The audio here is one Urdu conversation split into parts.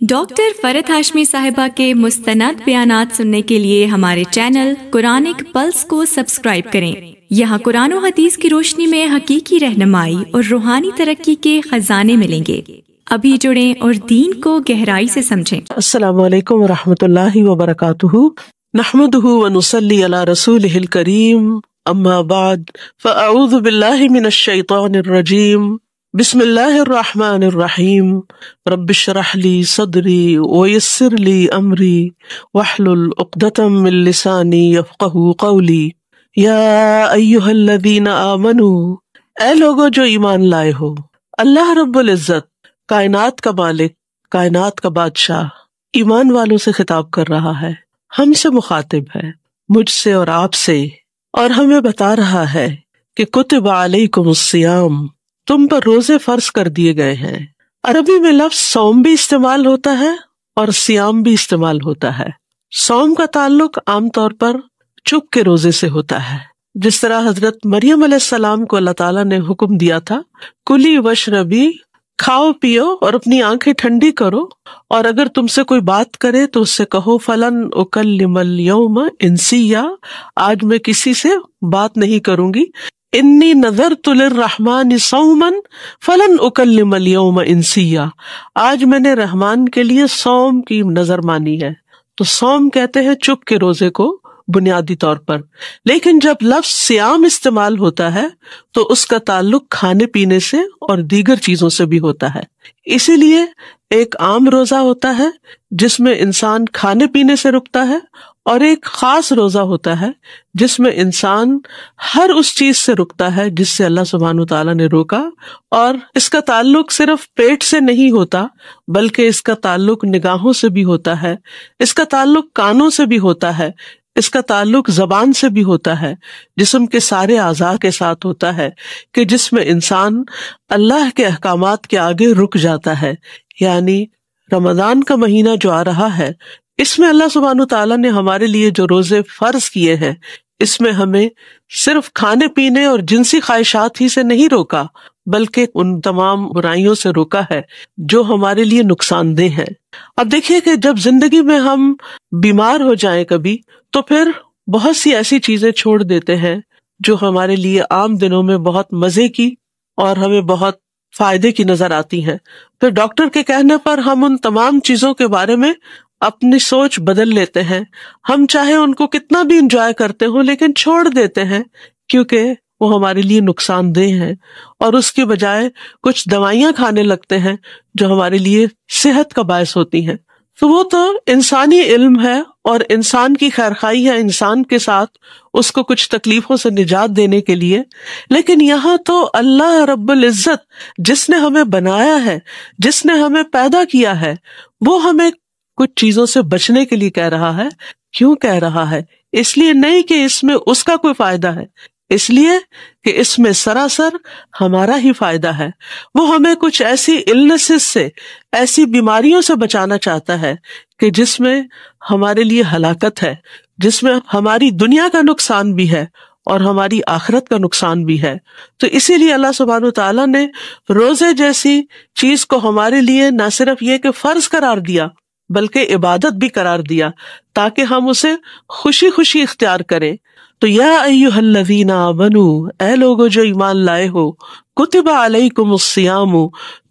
ڈاکٹر فرحت ہاشمی صاحبہ کے مستند بیانات سننے کے لیے ہمارے چینل قرآنک پلس کو سبسکرائب کریں۔ یہاں قرآن و حدیث کی روشنی میں حقیقی رہنمائی اور روحانی ترقی کے خزانے ملیں گے۔ ابھی جڑیں اور دین کو گہرائی سے سمجھیں۔ السلام علیکم ورحمۃ اللہ وبرکاتہ۔ نحمدہ ونصلی علی رسولہ الکریم، اما بعد فاعوذ باللہ من الشیطان الرجیم، بسم اللہ الرحمن الرحیم، رب اشرح لی صدری ویسر لی امری واحلل عقدۃ من لسانی یفقہوا قولی۔ یا ایہا الذین آمنوا، اے لوگو جو ایمان لائے ہو، اللہ رب العزت کائنات کا مالک، کائنات کا بادشاہ ایمان والوں سے خطاب کر رہا ہے، ہم سے مخاطب ہے، مجھ سے اور آپ سے، اور ہمیں بتا رہا ہے کہ کتب علیکم الصیام، تم پر روزے فرض کر دیے گئے ہیں۔ عربی میں لفظ صوم بھی استعمال ہوتا ہے اور صیام بھی استعمال ہوتا ہے۔ صوم کا تعلق عام طور پر چپ کے روزے سے ہوتا ہے، جس طرح حضرت مریم علیہ السلام کو اللہ تعالیٰ نے حکم دیا تھا، کلی وشربی، کھاؤ پیو اور اپنی آنکھیں ٹھنڈی کرو، اور اگر تم سے کوئی بات کرے تو اس سے کہو فلن اکلم اليوم انسیا، آج میں کسی سے بات نہیں کروں گی، انی نذرت للرحمن صوما فلن اکلم اليوم انسیا، آج میں نے رحمان کے لیے صوم کی نظر مانی ہے۔ تو صوم کہتے ہیں چپ کے روزے کو بنیادی طور پر، لیکن جب لفظ صیام استعمال ہوتا ہے تو اس کا تعلق کھانے پینے سے اور دیگر چیزوں سے بھی ہوتا ہے۔ اسی لیے ایک عام روزہ ہوتا ہے جس میں انسان کھانے پینے سے رکتا ہے، اور ایک خاص روزہ ہوتا ہے جس میں انسان ہر اس چیز سے رکتا ہے جس سے اللہ سبحانہ وتعالیٰ نے روکا، اور اس کا تعلق صرف پیٹ سے نہیں ہوتا بلکہ اس کا تعلق نگاہوں سے بھی ہوتا ہے، اس کا تعلق کانوں سے بھی ہوتا ہے، اس کا تعلق زبان سے بھی ہوتا ہے، جسم کے سارے اعضاء کے ساتھ ہوتا ہے، کہ جس میں انسان اللہ کے احکامات کے آگے رک جاتا ہے۔ یعنی رمضان کا مہینہ جو آ رہا ہے، اس میں اللہ سبحانہ تعالیٰ نے ہمارے لیے جو روزے فرض کیے ہیں، اس میں ہمیں صرف کھانے پینے اور جنسی خواہشات ہی سے نہیں روکا بلکہ ان تمام برائیوں سے روکا ہے جو ہمارے لیے نقصان دہ ہیں۔ اب دیکھیے کہ جب زندگی میں ہم بیمار ہو جائیں کبھی، تو پھر بہت سی ایسی چیزیں چھوڑ دیتے ہیں جو ہمارے لیے عام دنوں میں بہت مزے کی اور ہمیں بہت فائدے کی نظر آتی ہیں، پھر ڈاکٹر کے کہنے پر ہم ان تمام چیزوں کے بارے میں اپنی سوچ بدل لیتے ہیں، ہم چاہے ان کو کتنا بھی انجوائے کرتے ہوں لیکن چھوڑ دیتے ہیں کیونکہ وہ ہمارے لیے نقصان دہ ہیں، اور اس کے بجائے کچھ دوائیاں کھانے لگتے ہیں جو ہمارے لیے صحت کا باعث ہوتی ہیں۔ تو وہ تو انسانی علم ہے اور انسان کی خیرخواہی ہے انسان کے ساتھ، اس کو کچھ تکلیفوں سے نجات دینے کے لیے، لیکن یہاں تو اللہ رب العزت جس نے ہمیں بنایا ہے، جس نے ہمیں پیدا کیا ہے، وہ ہمیں کچھ چیزوں سے بچنے کے لیے کہہ رہا ہے۔ کیوں کہہ رہا ہے؟ اس لیے نہیں کہ اس میں اس کا کوئی فائدہ ہے، اس لیے کہ اس میں سراسر ہمارا ہی فائدہ ہے۔ وہ ہمیں کچھ ایسی illnesses سے، ایسی بیماریوں سے بچانا چاہتا ہے کہ جس میں ہمارے لیے ہلاکت ہے، جس میں ہماری دنیا کا نقصان بھی ہے اور ہماری آخرت کا نقصان بھی ہے۔ تو اسی لیے اللہ سبحانہ وتعالیٰ نے روزے جیسی چیز کو ہمارے لیے نہ صرف یہ کہ فرض قرار دیا بلکہ عبادت بھی قرار دیا تاکہ ہم اسے خوشی خوشی اختیار کریں۔ تو یا ایھا الذین آمنوا، اے لوگو جو ایمان لائے ہو، کتب علیکم الصیام،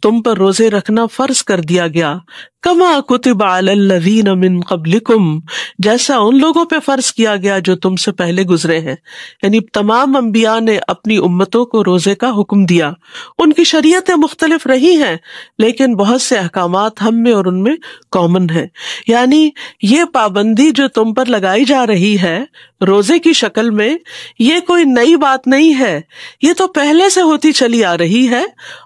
تم پر روزے رکھنا فرض کر دیا گیا، کما کتب علی الذین من قبلکم، جیسا ان لوگوں پہ فرض کیا گیا جو تم سے پہلے گزرے ہیں۔ یعنی تمام انبیاء نے اپنی امتوں کو روزے کا حکم دیا، ان کی شریعتیں مختلف رہی ہیں لیکن بہت سے احکامات ہم میں اور ان میں کامن ہیں۔ یعنی یہ پابندی جو تم پر لگائی جا رہی ہے روزے کی شکل میں، یہ کوئی نئی بات نہیں ہے، یہ تو پہلے سے ہوتی چلی آ رہی ہے،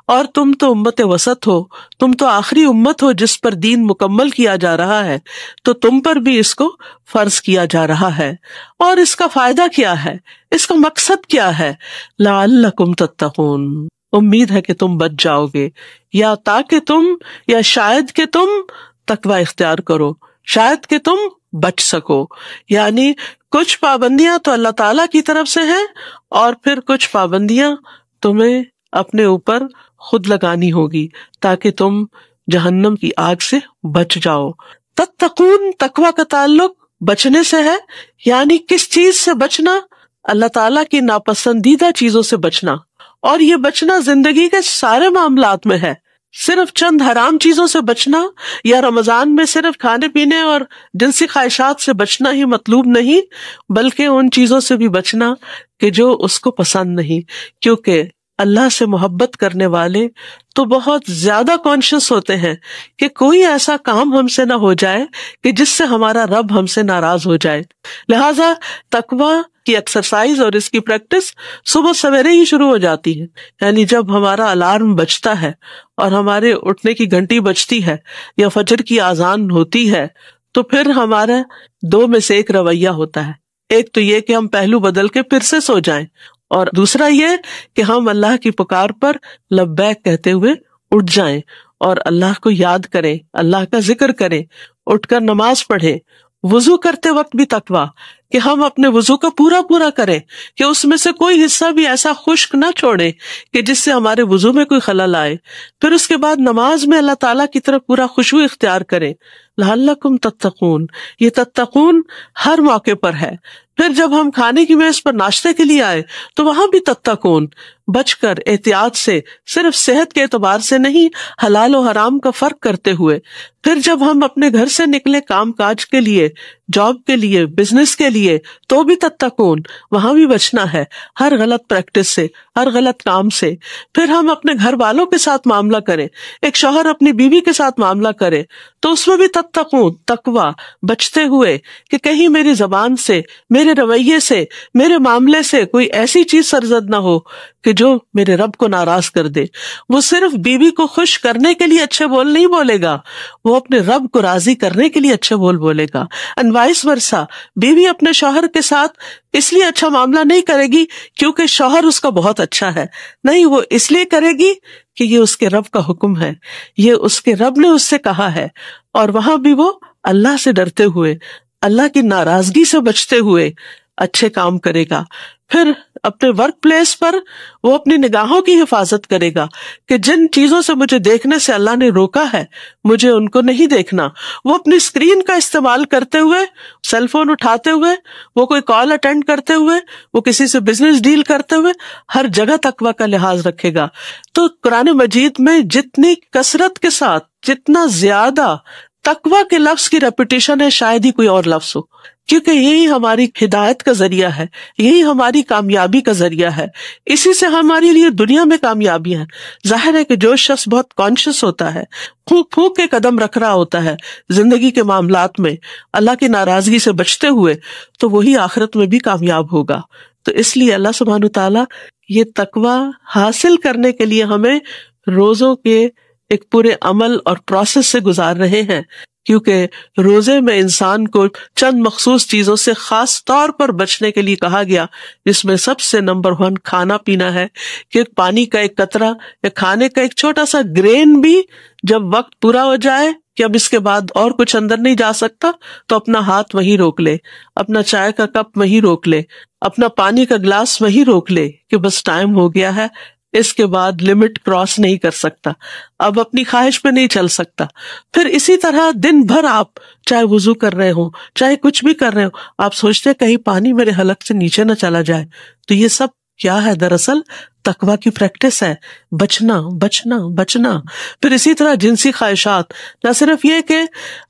اور تم تو امت وسط ہو، تم تو آخری امت ہو جس پر دین مکمل کیا جا رہا ہے، تو تم پر بھی اس کو فرض کیا جا رہا ہے۔ اور اس کا فائدہ کیا ہے، اس کا مقصد کیا ہے؟ لعلکم تتقون، امید ہے کہ تم بچ جاؤ گے، یا تاکہ تم، یا شاید کہ تم تقوی اختیار کرو، شاید کہ تم بچ سکو۔ یعنی کچھ پابندیاں تو اللہ تعالیٰ کی طرف سے ہیں، اور پھر کچھ پابندیاں تمہیں اپنے اوپر خود لگانی ہوگی تاکہ تم جہنم کی آگ سے بچ جاؤ۔ تتقون، تقوی کا تعلق بچنے سے ہے، یعنی کس چیز سے بچنا؟ اللہ تعالیٰ کی ناپسندیدہ چیزوں سے بچنا، اور یہ بچنا زندگی کے سارے معاملات میں ہے۔ صرف چند حرام چیزوں سے بچنا یا رمضان میں صرف کھانے پینے اور جنسی خواہشات سے بچنا ہی مطلوب نہیں، بلکہ ان چیزوں سے بھی بچنا کہ جو اس کو پسند نہیں، کیونکہ اللہ سے محبت کرنے والے تو بہت زیادہ کانشیس ہوتے ہیں کہ کوئی ایسا کام ہم سے نہ ہو جائے کہ جس سے ہمارا رب ہم سے ناراض ہو جائے۔ لہٰذا تقویٰ کی ایکسرسائز اور اس کی پریکٹس صبح سویرے ہی شروع ہو جاتی ہے، یعنی جب ہمارا الارم بجتا ہے اور ہمارے اٹھنے کی گھنٹی بجتی ہے یا فجر کی اذان ہوتی ہے، تو پھر ہمارا دو میں سے ایک رویہ ہوتا ہے۔ ایک تو یہ کہ ہم پہلو بدل کے پھر سے سو جائیں، اور دوسرا یہ کہ ہم اللہ کی پکار پر لبیک کہتے ہوئے اٹھ جائیں اور اللہ کو یاد کریں، اللہ کا ذکر کریں، اٹھ کر نماز پڑھیں۔ وضو کرتے وقت بھی تقویٰ کہ ہم اپنے وضو کا پورا کریں، کہ اس میں سے کوئی حصہ بھی ایسا خشک نہ چھوڑیں کہ جس سے ہمارے وضو میں کوئی خلل آئے۔ پھر اس کے بعد نماز میں اللہ تعالیٰ کی طرف پورا خشوع اختیار کریں۔ لعلکم تتقون، یہ تتقون ہر موقع پر ہے۔ پھر جب ہم کھانے کی میز پر ناشتے کے لیے آئے تو وہاں بھی تتقون، بچ کر احتیاط سے، صرف صحت کے اعتبار سے نہیں، حلال و حرام کا فرق کرتے ہوئے۔ پھر جب ہم اپنے گھر سے نکلے کام کاج کے لیے، جاب کے لیے، بزنس کے لیے، تو بھی تتقون، وہاں بھی بچنا ہے ہر غلط پریکٹس سے، ہر غلط کام سے۔ پھر ہم اپنے گھر والوں کے ساتھ معاملہ کریں، ایک شوہر اپنی بیوی کے ساتھ معاملہ کرے تو اس میں بھی تتقون، تقویٰ، بچتے ہوئے کہ کہیں میری زبان سے، میرے رویے سے، میرے معاملے سے کوئی ایسی چیز سرزد نہ ہو کہ جو میرے رب کو ناراض کر دے۔ وہ صرف بیوی کو خوش کرنے کے لیے اچھے بول نہیں بولے گا، وہ اپنے رب کو راضی کرنے کے لیے اچھے بول بولے گا۔ اینڈ وائس ورسا، بیوی اپنے شوہر کے ساتھ اس لیے اچھا معاملہ نہیں کرے گی کیونکہ شوہر اس کا بہت اچھا ہے، نہیں، وہ اس لیے کرے گی کہ یہ اس کے رب کا حکم ہے، یہ اس کے رب نے اس سے کہا ہے، اور وہاں بھی وہ اللہ سے ڈرتے ہوئے، اللہ کی ناراضگی سے بچتے ہوئے اچھے کام کرے گا۔ پھر اپنے ورک پلیس پر وہ اپنی نگاہوں کی حفاظت کرے گا کہ جن چیزوں سے مجھے دیکھنے سے اللہ نے روکا ہے مجھے ان کو نہیں دیکھنا۔ وہ اپنی اسکرین کا استعمال کرتے ہوئے، سیل فون اٹھاتے ہوئے، وہ کوئی کال اٹینڈ کرتے ہوئے، وہ کسی سے بزنس ڈیل کرتے ہوئے ہر جگہ تقویٰ کا لحاظ رکھے گا۔ تو قرآن مجید میں جتنی کثرت کے ساتھ، جتنا زیادہ تقویٰ کے لفظ کی ریپیٹیشن ہے شاید ہی کوئی اور لفظ ہو، کیونکہ یہی ہماری ہدایت کا ذریعہ ہے، یہی ہماری کامیابی کا ذریعہ ہے، اسی سے ہمارے لیے دنیا میں کامیابی ہے۔ ظاہر ہے کہ جو شخص بہت کانشیس ہوتا ہے، پھونک پھونک کے قدم رکھ رہا ہوتا ہے زندگی کے معاملات میں اللہ کی ناراضگی سے بچتے ہوئے، تو وہی آخرت میں بھی کامیاب ہوگا۔ تو اس لیے اللہ سبحانہ تعالیٰ یہ تقویٰ حاصل کرنے کے لیے ہمیں روزوں کے ایک پورے عمل اور پروسیس سے گزار رہے ہیں، کیونکہ روزے میں انسان کو چند مخصوص چیزوں سے خاص طور پر بچنے کے لیے کہا گیا، جس میں سب سے نمبر 1 کھانا پینا ہے، کہ پانی کا ایک قطرہ یا کھانے کا ایک چھوٹا سا گرین بھی جب وقت پورا ہو جائے کہ اب اس کے بعد اور کچھ اندر نہیں جا سکتا تو اپنا ہاتھ وہیں روک لے، اپنا چائے کا کپ وہیں روک لے، اپنا پانی کا گلاس وہیں روک لے کہ بس ٹائم ہو گیا ہے، اس کے بعد لمٹ کراس نہیں کر سکتا، اب اپنی خواہش پہ نہیں چل سکتا۔ پھر اسی طرح دن بھر آپ چاہے وضو کر رہے ہوں، چاہے کچھ بھی کر رہے ہوں، آپ سوچتے ہیں کہیں پانی میرے حلق سے نیچے نہ چلا جائے، تو یہ سب کیا ہے؟ دراصل تقویٰ کی پریکٹس ہے، بچنا بچنا بچنا۔ پھر اسی طرح جنسی خواہشات، نہ صرف یہ کہ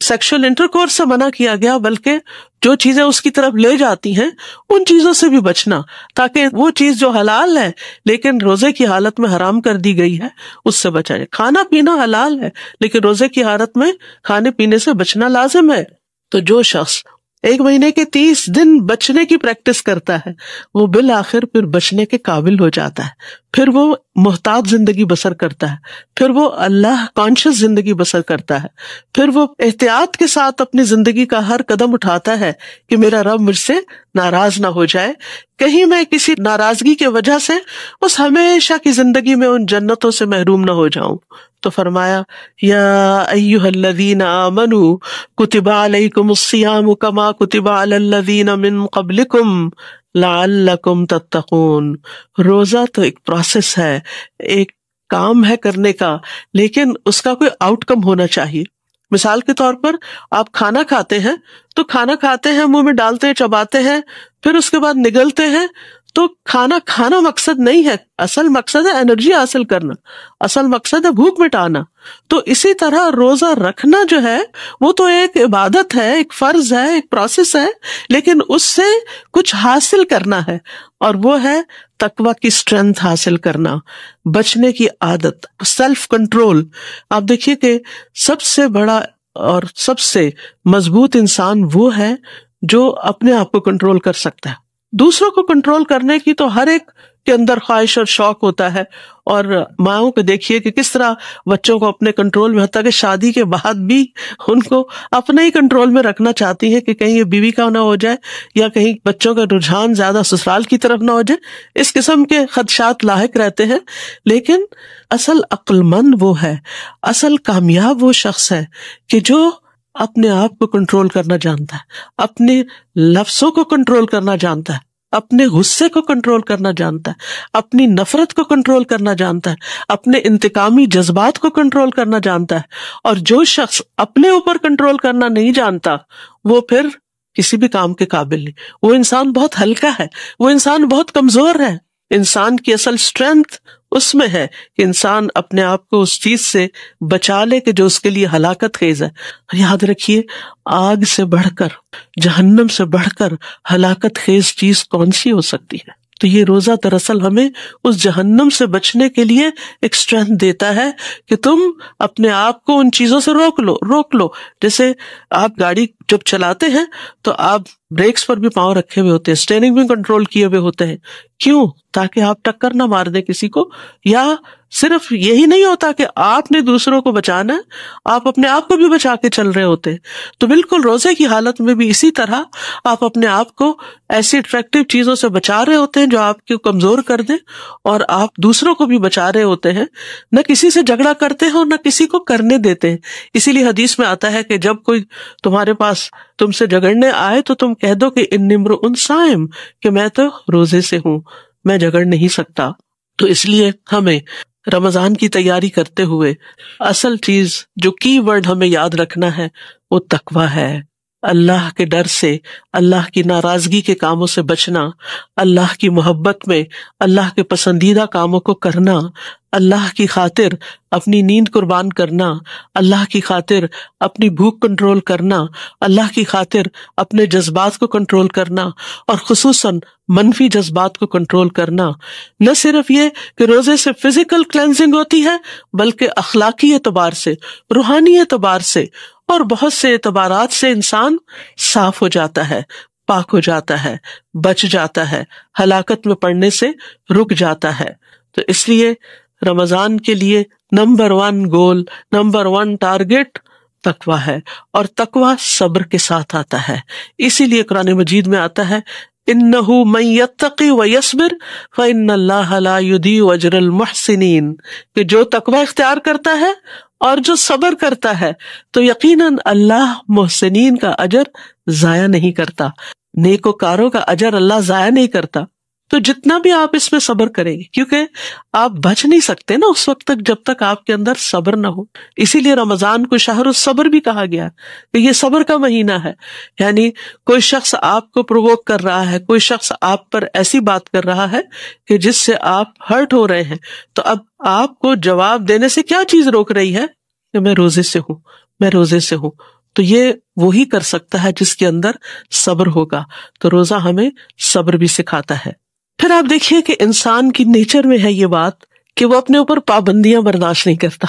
سیکشل انٹرکورس سے منع کیا گیا، بلکہ جو چیزیں اس کی طرف لے جاتی ہیں ان چیزوں سے بھی بچنا، تاکہ وہ چیز جو حلال ہے لیکن روزے کی حالت میں حرام کر دی گئی ہے اس سے بچا جائے۔ کھانا پینا حلال ہے لیکن روزے کی حالت میں کھانے پینے سے بچنا لازم ہے۔ تو جو شخص 1 مہینے کے 30 دن بچنے کی پریکٹس کرتا ہے وہ بالآخر پھر بچنے کے قابل ہو جاتا ہے، پھر وہ محتاط زندگی بسر کرتا ہے، پھر وہ اللہ کانشیس زندگی بسر کرتا ہے، پھر وہ احتیاط کے ساتھ اپنی زندگی کا ہر قدم اٹھاتا ہے کہ میرا رب مجھ سے ناراض نہ ہو جائے، کہیں میں کسی ناراضگی کی وجہ سے اس ہمیشہ کی زندگی میں ان جنتوں سے محروم نہ ہو جاؤں۔ تو فرمایا یا ایھا الذین آمنوا کتب علیکم الصیام کما کتب علی الذین من قبلکم لعلکم تتقون۔ روزہ تو ایک پروسیس ہے، ایک کام ہے کرنے کا، لیکن اس کا کوئی آؤٹ کم ہونا چاہیے. مثال کے طور پر آپ کھانا کھاتے ہیں تو کھانا کھاتے ہیں، منہ میں ڈالتے ہیں، چباتے ہیں، پھر اس کے بعد نگلتے ہیں. تو کھانا کھانا مقصد نہیں ہے، اصل مقصد ہے انرجی حاصل کرنا، اصل مقصد ہے بھوک مٹانا. تو اسی طرح روزہ رکھنا جو ہے وہ تو ایک عبادت ہے، ایک فرض ہے، ایک پروسیس ہے، لیکن اس سے کچھ حاصل کرنا ہے، اور وہ ہے تقویٰ کی اسٹرینتھ حاصل کرنا، بچنے کی عادت، سیلف کنٹرول. آپ دیکھیے کہ سب سے بڑا اور سب سے مضبوط انسان وہ ہے جو اپنے آپ کو کنٹرول کر سکتا ہے. دوسروں کو کنٹرول کرنے کی تو ہر ایک کے اندر خواہش اور شوق ہوتا ہے، اور ماؤں کو دیکھیے کہ کس طرح بچوں کو اپنے کنٹرول میں، حتیٰ کہ شادی کے بعد بھی ان کو اپنے ہی کنٹرول میں رکھنا چاہتی ہیں کہ کہیں یہ بیوی کا نہ ہو جائے، یا کہیں بچوں کا رجحان زیادہ سسرال کی طرف نہ ہو جائے. اس قسم کے خدشات لاحق رہتے ہیں. لیکن اصل عقل مند وہ ہے، اصل کامیاب وہ شخص ہے کہ جو اپنے آپ کو کنٹرول کرنا جانتا ہے، اپنے لفظوں کو کنٹرول کرنا جانتا ہے، اپنے غصے کو کنٹرول کرنا جانتا ہے، اپنی نفرت کو کنٹرول کرنا جانتا ہے، اپنے انتقامی جذبات کو کنٹرول کرنا جانتا ہے. اور جو شخص اپنے اوپر کنٹرول کرنا نہیں جانتا وہ پھر کسی بھی کام کے قابل نہیں. وہ انسان بہت ہلکا ہے، وہ انسان بہت کمزور ہے. انسان کی اصل اسٹرینتھ اس میں ہے کہ انسان اپنے آپ کو اس چیز سے بچا لے کہ جو اس کے لیے ہلاکت خیز ہے. یاد رکھیے، آگ سے بڑھ کر، جہنم سے بڑھ کر ہلاکت خیز چیز کون سی ہو سکتی ہے؟ تو یہ روزہ دراصل ہمیں اس جہنم سے بچنے کے لیے ایک اسٹرینتھ دیتا ہے کہ تم اپنے آپ کو ان چیزوں سے روک لو. جیسے آپ گاڑی جب چلاتے ہیں تو آپ بریکس پر بھی پاؤں رکھے ہوئے ہوتے ہیں، اسٹیئرنگ بھی کنٹرول کیے ہوئے ہوتے ہیں. کیوں؟ تاکہ آپ ٹکر نہ مار دیں کسی کو. یا صرف یہی نہیں ہوتا کہ آپ نے دوسروں کو بچانا ہے، آپ اپنے آپ کو بھی بچا کے چل رہے ہوتے ہیں. تو بالکل روزے کی حالت میں بھی اسی طرح آپ اپنے آپ کو ایسی اٹریکٹیو چیزوں سے بچا رہے ہوتے ہیں جو آپ کو کمزور کر دیں، اور آپ دوسروں کو بھی بچا رہے ہوتے ہیں. نہ کسی سے جھگڑا کرتے ہیں اور نہ کسی کو کرنے دیتے ہیں. اسی لیے حدیث میں آتا ہے کہ جب کوئی تمہارے پاس تم سے جھگڑنے آئے تو تم کہہ دو کہ انی امرؤ صائم، کہ میں تو روزے سے ہوں، میں جھگڑ نہیں سکتا. تو اس لیے ہمیں رمضان کی تیاری کرتے ہوئے اصل چیز جو کی ورڈ ہمیں یاد رکھنا ہے وہ تقویٰ ہے. اللہ کے ڈر سے، اللہ کی ناراضگی کے کاموں سے بچنا، اللہ کی محبت میں اللہ کے پسندیدہ کاموں کو کرنا، اللہ کی خاطر اپنی نیند قربان کرنا، اللہ کی خاطر اپنی بھوک کنٹرول کرنا، اللہ کی خاطر اپنے جذبات کو کنٹرول کرنا، اور خصوصاً منفی جذبات کو کنٹرول کرنا. نہ صرف یہ کہ روزے سے فزیکل کلینزنگ ہوتی ہے، بلکہ اخلاقی اعتبار سے، روحانی اعتبار سے، اور بہت سے اعتبارات سے انسان صاف ہو جاتا ہے، پاک ہو جاتا ہے، بچ جاتا ہے، ہلاکت میں پڑنے سے رک جاتا ہے. تو اس لیے رمضان کے لیے نمبر 1 گول، نمبر 1 ٹارگٹ تقویٰ ہے، اور تقویٰ صبر کے ساتھ آتا ہے. اسی لیے قرآن مجید میں آتا ہے اِنَّهُ مَن يَتَّقِ وَيَصْبِرْ فَإِنَّ اللَّهَ لَا يُضِيعُ أَجْرَ الْمُحْسِنِينَ، کہ جو تقویٰ اختیار کرتا ہے اور جو صبر کرتا ہے تو یقیناً اللہ محسنین کا اجر ضائع نہیں کرتا، نیکوکاروں کا اجر اللہ ضائع نہیں کرتا. تو جتنا بھی آپ اس میں صبر کریں گے، کیونکہ آپ بچ نہیں سکتے نا اس وقت تک جب تک آپ کے اندر صبر نہ ہو. اسی لیے رمضان کو شہر الصبر بھی کہا گیا کہ یہ صبر کا مہینہ ہے. یعنی کوئی شخص آپ کو پرووک کر رہا ہے، کوئی شخص آپ پر ایسی بات کر رہا ہے کہ جس سے آپ ہرٹ ہو رہے ہیں، تو اب آپ کو جواب دینے سے کیا چیز روک رہی ہے کہ میں روزے سے ہوں، میں روزے سے ہوں. تو یہ وہی کر سکتا ہے جس کے اندر صبر ہوگا. تو روزہ ہمیں صبر بھی سکھاتا ہے. پھر آپ دیکھیے کہ انسان کی نیچر میں ہے یہ بات کہ وہ اپنے اوپر پابندیاں برداشت نہیں کرتا،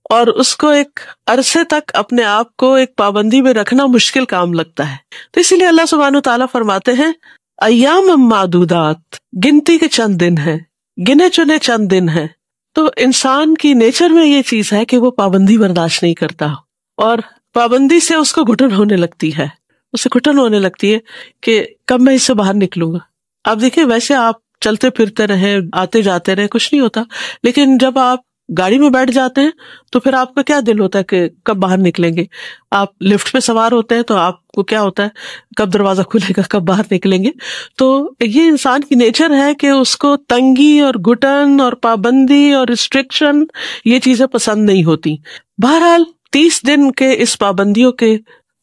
اور اس کو ایک عرصے تک اپنے آپ کو ایک پابندی میں رکھنا مشکل کام لگتا ہے. تو اسی لیے اللہ سبحانہ وتعالیٰ فرماتے ہیں ایام معدودات، گنتی کے چند دن ہیں، گنے چنے چند دن ہیں. تو انسان کی نیچر میں یہ چیز ہے کہ وہ پابندی برداشت نہیں کرتا، اور پابندی سے اس کو گھٹن ہونے لگتی ہے، اسے گھٹن ہونے لگتی ہے کہ کب میں اس سے باہر نکلوں گا. آپ دیکھیں ویسے آپ چلتے پھرتے رہیں، آتے جاتے رہیں، کچھ نہیں ہوتا، لیکن جب آپ گاڑی میں بیٹھ جاتے ہیں تو پھر آپ کا کیا دل ہوتا ہے کہ کب باہر نکلیں گے. آپ لفٹ پہ سوار ہوتے ہیں تو آپ کو کیا ہوتا ہے کب دروازہ کھلے گا, کب باہر نکلیں گے. تو یہ انسان کی نیچر ہے کہ اس کو تنگی اور گھٹن اور پابندی اور ریسٹرکشن یہ چیزیں پسند نہیں ہوتی. بہرحال 30 دن کے اس پابندیوں کے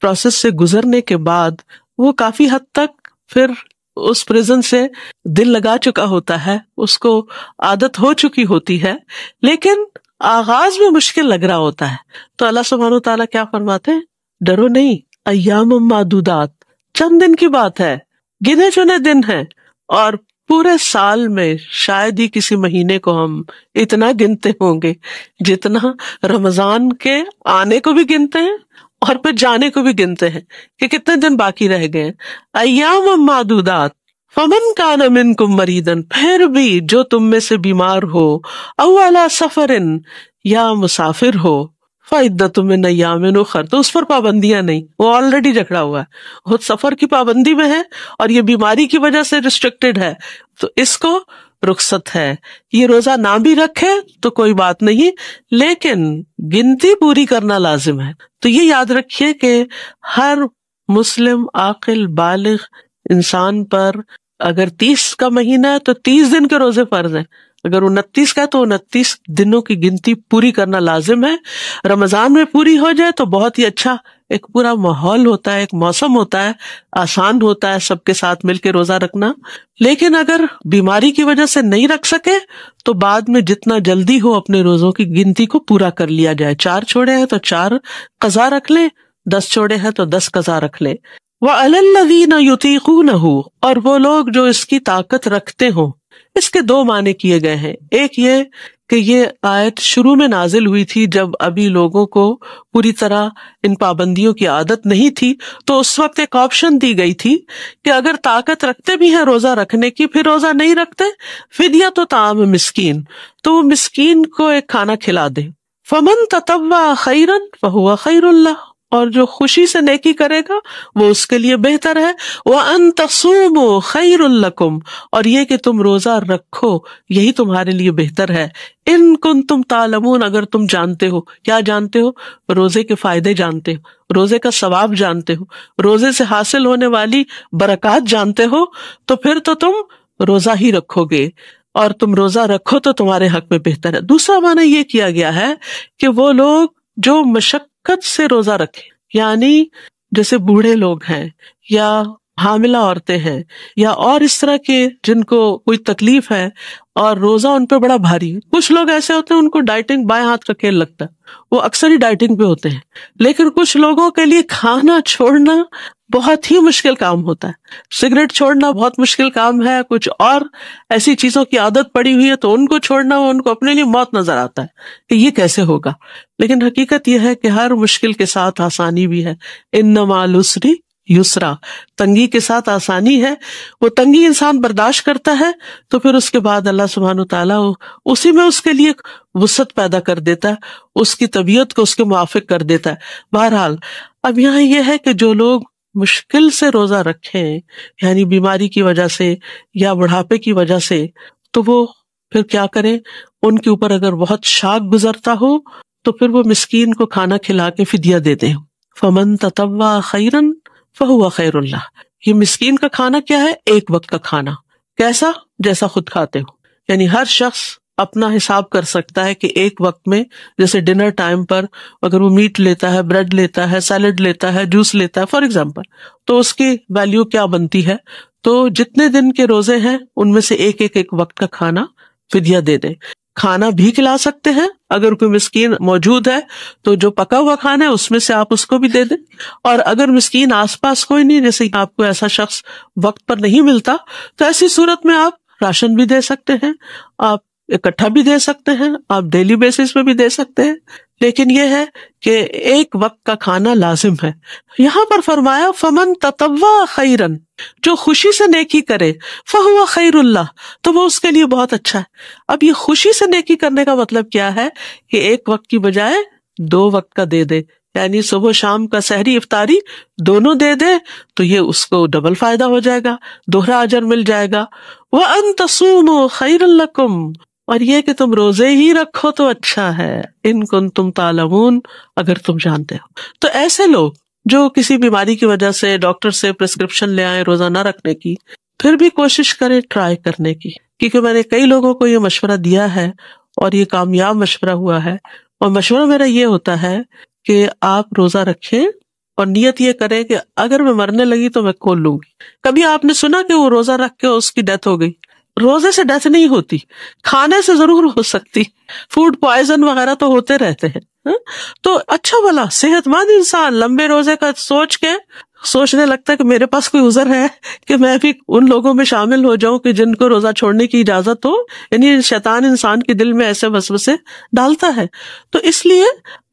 پروسیس سے گزرنے کے بعد وہ کافی حد تک پھر اس پریزن سے دل لگا چکا ہوتا ہے, اس کو عادت ہو چکی ہوتی ہے, لیکن آغاز میں مشکل لگ رہا ہوتا ہے. تو اللہ سبحانہ وتعالیٰ کیا فرماتے ہیں, ڈرو نہیں, ایام معدودات, چند دن کی بات ہے, گنے چنے دن ہیں, اور پورے سال میں شاید ہی کسی مہینے کو ہم اتنا گنتے ہوں گے جتنا رمضان کے آنے کو بھی گنتے ہیں اور پھر جانے کو بھی گنتے ہیں کہ کتنے دن باقی رہ گئے. ایام معدودات فمن کان منکم مریضا, پھر بھی جو تم میں سے بیمار ہو, او علی سفر, یا مسافر ہو, فعدۃ من ایام اخر, تو اس پر پابندیاں نہیں, وہ آلریڈی جکڑا ہوا ہے, وہ سفر کی پابندی میں ہے اور یہ بیماری کی وجہ سے ریسٹرکٹیڈ ہے, تو اس کو رخصت ہے. یہ روزہ نہ بھی رکھے تو کوئی بات نہیں, لیکن گنتی پوری کرنا لازم ہے. تو یہ یاد رکھیے کہ ہر مسلم عاقل بالغ انسان پر اگر 30 کا مہینہ ہے تو 30 دن کے روزے فرض ہیں, اگر 29 کا ہے تو 29 دنوں کی گنتی پوری کرنا لازم ہے. رمضان میں پوری ہو جائے تو بہت ہی اچھا, ایک پورا ماحول ہوتا ہے, ایک موسم ہوتا ہے, آسان ہوتا ہے سب کے ساتھ مل کے روزہ رکھنا. لیکن اگر بیماری کی وجہ سے نہیں رکھ سکے تو بعد میں جتنا جلدی ہو اپنے روزوں کی گنتی کو پورا کر لیا جائے. 4 چھوڑے ہیں تو 4 قضا رکھ لیں, 10 چھوڑے ہیں تو 10 قضا رکھ لیں. وَعَلَى الَّذِينَ يُطِيقُونَهُ, اور وہ لوگ جو اس کی طاقت رکھتے ہوں. اس کے 2 معنی کیے گئے ہیں. ایک یہ کہ یہ آیت شروع میں نازل ہوئی تھی جب ابھی لوگوں کو پوری طرح ان پابندیوں کی عادت نہیں تھی, تو اس وقت ایک آپشن دی گئی تھی کہ اگر طاقت رکھتے بھی ہیں روزہ رکھنے کی, پھر روزہ نہیں رکھتے, فدیہ طعام مسکین, تو وہ مسکین کو ایک کھانا کھلا دیں. فمن تطوع خیرا فہو خیر اللہ, اور جو خوشی سے نیکی کرے گا وہ اس کے لیے بہتر ہے. وَأَن تَصُومُوا خَيْرٌ لَكُمْ, اور یہ کہ تم روزہ رکھو یہی تمہارے لیے بہتر ہے. ان کنتم تعلمون, اگر تم جانتے ہو. کیا جانتے ہو؟ روزے کے فائدے جانتے ہو, روزے کا ثواب جانتے ہو, روزے سے حاصل ہونے والی برکات جانتے ہو, تو پھر تو تم روزہ ہی رکھو گے, اور تم روزہ رکھو تو تمہارے حق میں بہتر ہے. دوسرا معنی یہ کیا گیا ہے کہ وہ لوگ جو مشقت سے روزہ رکھے, یعنی جیسے بوڑھے لوگ ہیں یا حاملہ عورتیں ہیں یا اور اس طرح کے جن کو کوئی تکلیف ہے اور روزہ ان پہ بڑا بھاری ہے. کچھ لوگ ایسے ہوتے ہیں ان کو ڈائٹنگ بائیں ہاتھ کا کھیل لگتا ہے, وہ اکثر ہی ڈائٹنگ پہ ہوتے ہیں. لیکن کچھ لوگوں کے لیے کھانا چھوڑنا بہت ہی مشکل کام ہوتا ہے, سگریٹ چھوڑنا بہت مشکل کام ہے, کچھ اور ایسی چیزوں کی عادت پڑی ہوئی ہے تو ان کو چھوڑنا ان کو اپنے لیے موت نظر آتا ہے کہ یہ کیسے ہوگا. لیکن حقیقت یہ ہے کہ ہر مشکل کے ساتھ آسانی بھی ہے. ان مع العسر یسرا, تنگی کے ساتھ آسانی ہے. وہ تنگی انسان برداشت کرتا ہے تو پھر اس کے بعد اللہ سبحانہ تعالیٰ اسی میں اس کے لیے وسعت پیدا کر دیتا ہے, اس کی طبیعت کو اس کے موافق کر دیتا ہے. بہرحال اب یہاں یہ ہے کہ جو لوگ مشکل سے روزہ رکھیں, یعنی بیماری کی وجہ سے یا بڑھاپے کی وجہ سے, تو وہ پھر کیا کریں, ان کے اوپر اگر بہت شاق گزرتا ہو تو پھر وہ مسکین کو کھانا کھلا کے فدیہ دے دیں. فمن تطوع خیرا فہو خیر اللہ, یہ مسکین کا کھانا کیا ہے؟ ایک وقت کا کھانا. کیسا؟ جیسا خود کھاتے ہو, یعنی ہر شخص اپنا حساب کر سکتا ہے کہ ایک وقت میں جیسے ڈنر ٹائم پر اگر وہ میٹ لیتا ہے, بریڈ لیتا ہے, سیلڈ لیتا ہے, جوس لیتا ہے فار ایگزامپل, تو اس کی ویلیو کیا بنتی ہے. تو جتنے دن کے روزے ہیں ان میں سے ایک وقت کا کھانا فدیہ دے دیں. کھانا بھی کھلا سکتے ہیں, اگر کوئی مسکین موجود ہے تو جو پکا ہوا کھانا ہے اس میں سے آپ اس کو بھی دے دیں, اور اگر مسکین آس پاس کوئی نہیں, جیسے آپ کو ایسا شخص وقت پر نہیں ملتا, تو ایسی صورت میں آپ راشن بھی دے سکتے ہیں, آپ اکٹھا بھی دے سکتے ہیں, آپ ڈیلی بیسس پہ بھی دے سکتے ہیں. لیکن یہ ہے کہ ایک وقت کا کھانا لازم ہے. یہاں پر فرمایا فمن تطوع خیرن, جو خوشی سے نیکی کرے, فہو خیر اللہ, تو وہ اس کے لیے بہت اچھا ہے. اب یہ خوشی سے نیکی کرنے کا مطلب کیا ہے کہ ایک وقت کی بجائے 2 وقت کا دے دے, یعنی صبح شام کا سحری افطاری دونوں دے دے, تو یہ اس کو ڈبل فائدہ ہو جائے گا, دوہرا اجر مل جائے گا. وَأَن تَصُومُوا خَيْرٌ لَكُمْ, اور یہ کہ تم روزے ہی رکھو تو اچھا ہے، ان کنتم تعلمون، اگر تم جانتے ہو۔ تو ایسے لوگ جو کسی بیماری کی وجہ سے ڈاکٹر سے پرسکرپشن لے آئے روزہ نہ رکھنے کی، پھر بھی کوشش کریں ٹرائی کرنے کی، کیونکہ میں نے کئی لوگوں کو یہ مشورہ دیا ہے اور یہ کامیاب مشورہ ہوا ہے۔ اور مشورہ میرا یہ ہوتا ہے کہ آپ روزہ رکھیں اور نیت یہ کریں کہ اگر میں مرنے لگی تو میں کھول لوں گی۔ کبھی آپ نے سنا کہ وہ روزہ رکھ کے اس کی ڈیتھ ہو گئی؟ روزے سے ڈیتھ نہیں ہوتی، کھانے سے ضرور ہو سکتی، فوڈ پوائزن وغیرہ تو ہوتے رہتے ہیں۔ تو اچھا بھلا صحت مند انسان لمبے روزے کا سوچ کے سوچنے لگتا ہے کہ میرے پاس کوئی عذر ہے کہ میں بھی ان لوگوں میں شامل ہو جاؤں کہ جن کو روزہ چھوڑنے کی اجازت ہو، یعنی شیطان انسان کے دل میں ایسے وسوسے ڈالتا ہے۔ تو اس لیے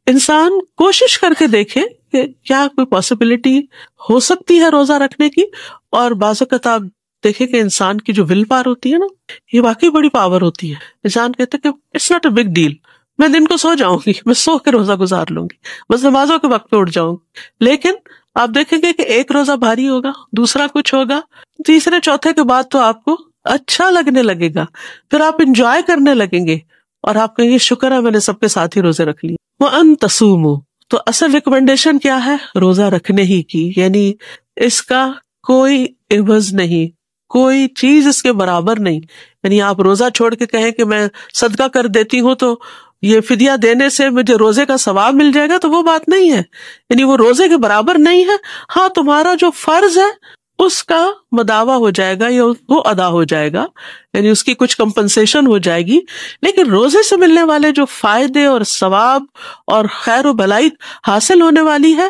انسان کوشش کر کے دیکھے کہ کیا کوئی پاسبلٹی ہو سکتی ہے روزہ رکھنے کی۔ اور بعض اوقات آپ دیکھیں کہ انسان کی جو ول پاور ہوتی ہے نا، یہ واقعی بڑی پاور ہوتی ہے۔ انسان کہتے ہیں کہ it's not a big deal, میں دن کو سو جاؤں گی، میں سو کے روزہ گزار لوں گی، بس نمازوں کے وقت پہ اٹھ جاؤں گی۔ لیکن آپ دیکھیں گے کہ ایک روزہ بھاری ہوگا، دوسرا کچھ ہوگا، تیسرے چوتھے کے بعد تو آپ کو اچھا لگنے لگے گا، پھر آپ انجوائے کرنے لگیں گے اور آپ کہیں گے شکر ہے میں نے سب کے ساتھ ہی روزے رکھ لیے۔ وَأَن تَصُومُوا، تو اصل ریکمنڈیشن کیا ہے؟ روزہ رکھنے ہی کی، یعنی اس کا کوئی عوض نہیں، کوئی چیز اس کے برابر نہیں۔ یعنی آپ روزہ چھوڑ کے کہیں کہ میں صدقہ کر دیتی ہوں تو یہ فدیہ دینے سے مجھے روزے کا ثواب مل جائے گا، تو وہ بات نہیں ہے، یعنی وہ روزے کے برابر نہیں ہے۔ ہاں تمہارا جو فرض ہے اس کا مداوع ہو جائے گا یا وہ ادا ہو جائے گا، یعنی اس کی کچھ کمپنسیشن ہو جائے گی، لیکن روزے سے ملنے والے جو فائدے اور ثواب اور خیر و بھلائی حاصل ہونے والی ہے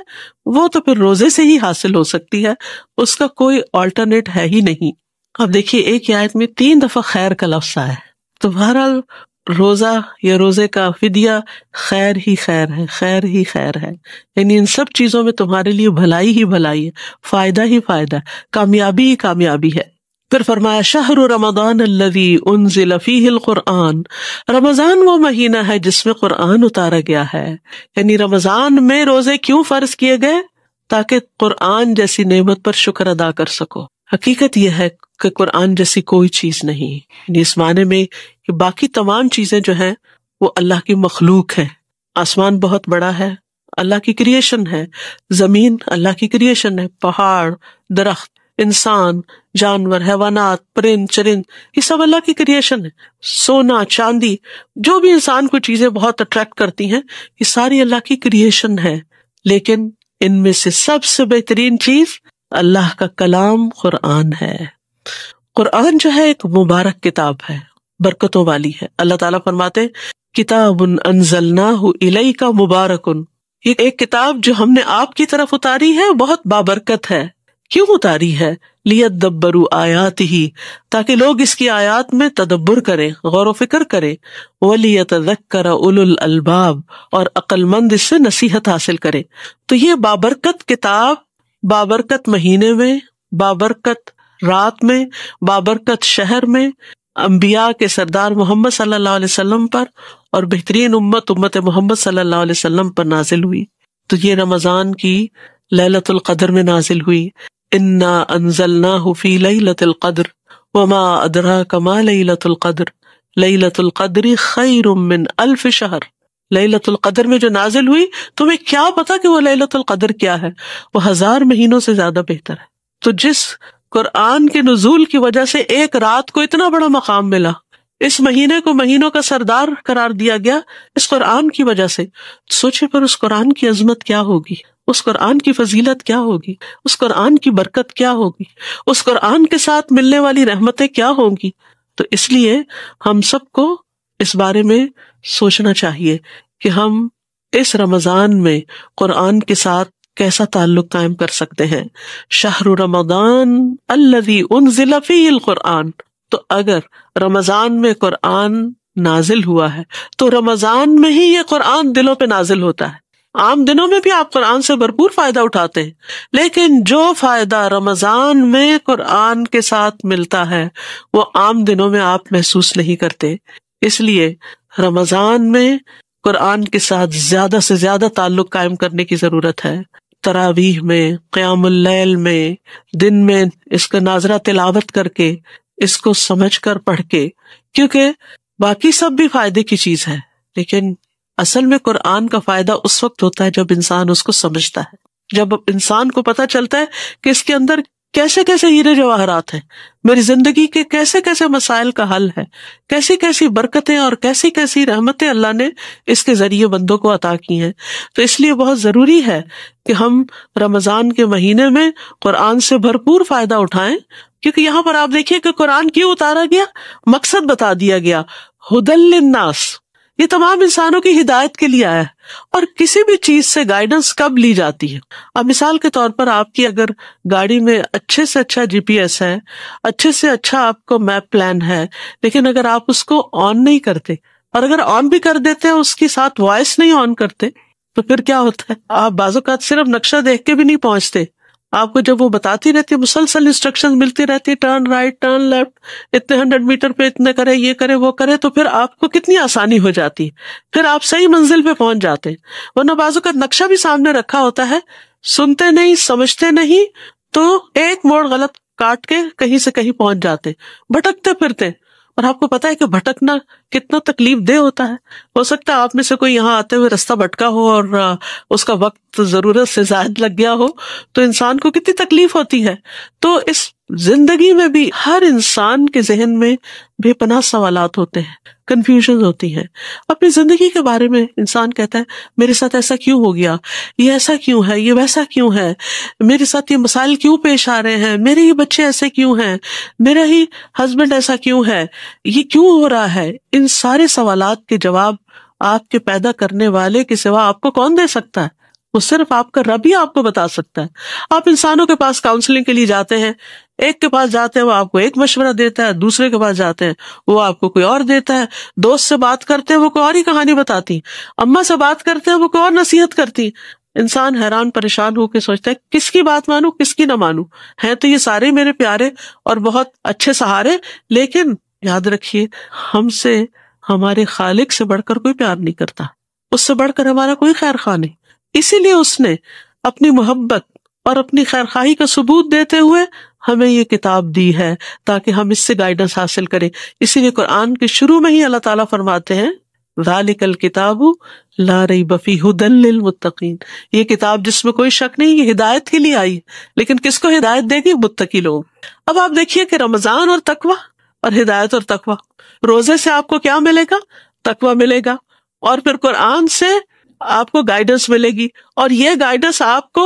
وہ تو پھر روزے سے ہی حاصل ہو سکتی ہے، اس کا کوئی آلٹرنیٹ ہے ہی نہیں۔ اب دیکھیے ایک آیت میں 3 دفعہ خیر کا لفظ آیا ہے، تو بہرحال روزہ یا روزے کا فدیہ خیر ہی خیر ہے، خیر ہی خیر ہے، یعنی ان سب چیزوں میں تمہارے لیے بھلائی ہی بھلائی ہے، فائدہ ہی فائدہ ہے، کامیابی ہی کامیابی ہے۔ پھر فرمایا شہر رمضان الذی انزل فیہ القرآن، رمضان وہ مہینہ ہے جس میں قرآن اتارا گیا ہے، یعنی رمضان میں روزے کیوں فرض کیے گئے؟ تاکہ قرآن جیسی نعمت پر شکر ادا کر سکو۔ حقیقت یہ ہے کہ قرآن جیسی کوئی چیز نہیں، یعنی اس معنی میں کہ باقی تمام چیزیں جو ہیں وہ اللہ کی مخلوق ہے۔ آسمان بہت بڑا ہے، اللہ کی کریشن ہے، زمین اللہ کی کریشن ہے، پہاڑ، درخت، انسان، جانور، حیوانات، پرند چرند، یہ سب اللہ کی کریشن ہے۔ سونا، چاندی، جو بھی انسان کو چیزیں بہت اٹریکٹ کرتی ہیں، یہ ساری اللہ کی کریشن ہے، لیکن ان میں سے سب سے بہترین چیز اللہ کا کلام قرآن ہے۔ قرآن جو ہے ایک مبارک کتاب ہے، برکتوں والی ہے۔ اللہ تعالیٰ فرماتے کتاب انزلناہ الیک مبارک، یہ ایک کتاب جو ہم نے آپ کی طرف اتاری ہے بہت بابرکت ہے۔ کیوں اتاری ہے؟ لیدبروا آیاتہ، تاکہ لوگ اس کی آیات میں تدبر کریں، غور و فکر کریں، ولیتذکر اولو الالباب، اور عقل مند اس سے نصیحت حاصل کریں۔ تو یہ بابرکت کتاب بابرکت مہینے میں، بابرکت رات میں، بابرکت شہر میں، انبیاء کے سردار محمد صلی اللہ علیہ وسلم پر اور بہترین امت محمد صلی اللہ علیہ وسلم پر نازل ہوئی۔ تو یہ رمضان کی لیلۃ القدر میں نازل ہوئی۔ انا انزلناہ فی لیلۃ القدر وما ادراک ما لیلۃ القدر لیلۃ القدر خیر من الف شہر۔ لیلۃ القدر میں جو نازل ہوئی، تمہیں کیا پتا کہ وہ لیلۃ القدر کیا ہے؟ وہ 1000 مہینوں سے زیادہ بہتر ہے۔ تو جس قرآن کے نزول کی وجہ سے ایک رات کو اتنا بڑا مقام ملا، اس مہینے کو مہینوں کا سردار قرار دیا گیا اس قرآن کی وجہ سے، سوچے پر اس قرآن کی عظمت کیا ہوگی، اس قرآن کی فضیلت کیا ہوگی، اس قرآن کی برکت کیا ہوگی، اس قرآن کے ساتھ ملنے والی رحمتیں کیا ہوں گی۔ تو اس لیے ہم سب کو اس بارے میں سوچنا چاہیے کہ ہم اس رمضان میں قرآن کے ساتھ کیسا تعلق قائم کر سکتے ہیں۔ شہر رمضان الذی انزل فیہ القرآن، تو اگر رمضان میں قرآن نازل ہوا ہے تو رمضان میں ہی یہ قرآن دلوں پہ نازل ہوتا ہے۔ عام دنوں میں بھی آپ قرآن سے بھرپور فائدہ اٹھاتے ہیں، لیکن جو فائدہ رمضان میں قرآن کے ساتھ ملتا ہے وہ عام دنوں میں آپ محسوس نہیں کرتے۔ اس لیے رمضان میں قرآن کے ساتھ زیادہ سے زیادہ تعلق قائم کرنے کی ضرورت ہے۔ تراویح میں، قیام اللیل میں، دن میں اس کا ناظرہ تلاوت کر کے، اس کو سمجھ کر پڑھ کے، کیونکہ باقی سب بھی فائدے کی چیز ہے، لیکن اصل میں قرآن کا فائدہ اس وقت ہوتا ہے جب انسان اس کو سمجھتا ہے، جب انسان کو پتہ چلتا ہے کہ اس کے اندر کیسے کیسے ہیرے جواہرات ہیں، میری زندگی کے کیسے کیسے مسائل کا حل ہے، کیسی کیسی برکتیں اور کیسی کیسی رحمتیں اللہ نے اس کے ذریعے بندوں کو عطا کی ہیں۔ تو اس لیے بہت ضروری ہے کہ ہم رمضان کے مہینے میں قرآن سے بھرپور فائدہ اٹھائیں، کیونکہ یہاں پر آپ دیکھیے کہ قرآن کیوں اتارا گیا، مقصد بتا دیا گیا، ہدی للناس، یہ تمام انسانوں کی ہدایت کے لیے آیا ہے۔ اور کسی بھی چیز سے گائیڈنس کب لی جاتی ہے؟ اب مثال کے طور پر آپ کی اگر گاڑی میں اچھے سے اچھا جی پی ایس ہے، اچھے سے اچھا آپ کو میپ پلان ہے، لیکن اگر آپ اس کو آن نہیں کرتے، اور اگر آن بھی کر دیتے ہیں اس کے ساتھ وائس نہیں آن کرتے، تو پھر کیا ہوتا ہے؟ آپ بعض اوقات صرف نقشہ دیکھ کے بھی نہیں پہنچتے، آپ کو جب وہ بتاتی رہتی ہے، مسلسل انسٹرکشن ملتی رہتی ہے، ٹرن رائٹ ٹرن لیفٹ، اتنے 100 میٹر پہ اتنے کرے، یہ کرے وہ کرے، تو پھر آپ کو کتنی آسانی ہو جاتی ہے، پھر آپ صحیح منزل پہ پہنچ جاتے ہیں۔ ورنہ بعض اوقات نقشہ بھی سامنے رکھا ہوتا ہے، سنتے نہیں، سمجھتے نہیں، تو ایک موڑ غلط کاٹ کے کہیں سے کہیں پہنچ جاتے، بھٹکتے پھرتے۔ اور آپ کو پتا ہے کہ بھٹکنا کتنا تکلیف دہ ہوتا ہے۔ ہو سکتا ہے آپ میں سے کوئی یہاں آتے ہوئے رستہ بھٹکا ہو اور اس کا وقت ضرورت سے زائد لگ گیا ہو، تو انسان کو کتنی تکلیف ہوتی ہے۔ تو اس زندگی میں بھی ہر انسان کے ذہن میں بے پناہ سوالات ہوتے ہیں، کنفیوژن ہوتی ہیں۔ اپنی زندگی کے بارے میں انسان کہتا ہے میرے ساتھ ایسا کیوں ہو گیا، یہ ایسا کیوں ہے، یہ ویسا کیوں ہے، میرے ساتھ یہ مسائل کیوں پیش آ رہے ہیں، میرے ہی بچے ایسے کیوں ہیں، میرا ہی ہسبینڈ ایسا کیوں ہے، یہ کیوں ہو رہا ہے۔ ان سارے سوالات کے جواب آپ کے پیدا کرنے والے کے سوا آپ کو کون دے سکتا ہے؟ وہ صرف آپ کا رب ہی آپ کو بتا سکتا ہے۔ آپ انسانوں کے پاس کاؤنسلنگ کے لیے جاتے ہیں، ایک کے پاس جاتے ہیں وہ آپ کو ایک مشورہ دیتا ہے، دوسرے کے پاس جاتے ہیں وہ آپ کو کوئی اور دیتا ہے، دوست سے بات کرتے ہیں وہ کوئی اور ہی کہانی بتاتی، اماں سے بات کرتے ہیں وہ کوئی اور نصیحت کرتی۔ انسان حیران پریشان ہو کے سوچتا ہے کس کی بات مانوں کس کی نہ مانوں، ہیں تو یہ سارے میرے پیارے اور بہت اچھے سہارے، لیکن یاد رکھیے ہم سے ہمارے خالق سے بڑھ کر کوئی پیار نہیں کرتا، اس سے بڑھ کر ہمارا کوئی خیر خواہ نہیں۔ اسی لیے اس نے اپنی محبت اور اپنی خیر خواہی کا ثبوت دیتے ہوئے ہمیں یہ کتاب دی ہے تاکہ ہم اس سے گائیڈنس حاصل کریں۔ اسی لیے قرآن کے شروع میں ہی اللہ تعالیٰ فرماتے ہیں ذالک الکتاب لا ریب فیہ ھدی للمتقین، یہ کتاب جس میں کوئی شک نہیں، یہ ہدایت کے لیے آئی، لیکن کس کو ہدایت دے گی؟ متقی لوگ۔ اب آپ دیکھیے کہ رمضان اور تقویٰ اور ہدایت اور تقویٰ، روزے سے آپ کو کیا ملے گا؟ تقویٰ ملے گا، اور پھر قرآن سے آپ کو گائیڈنس ملے گی، اور یہ گائیڈنس آپ کو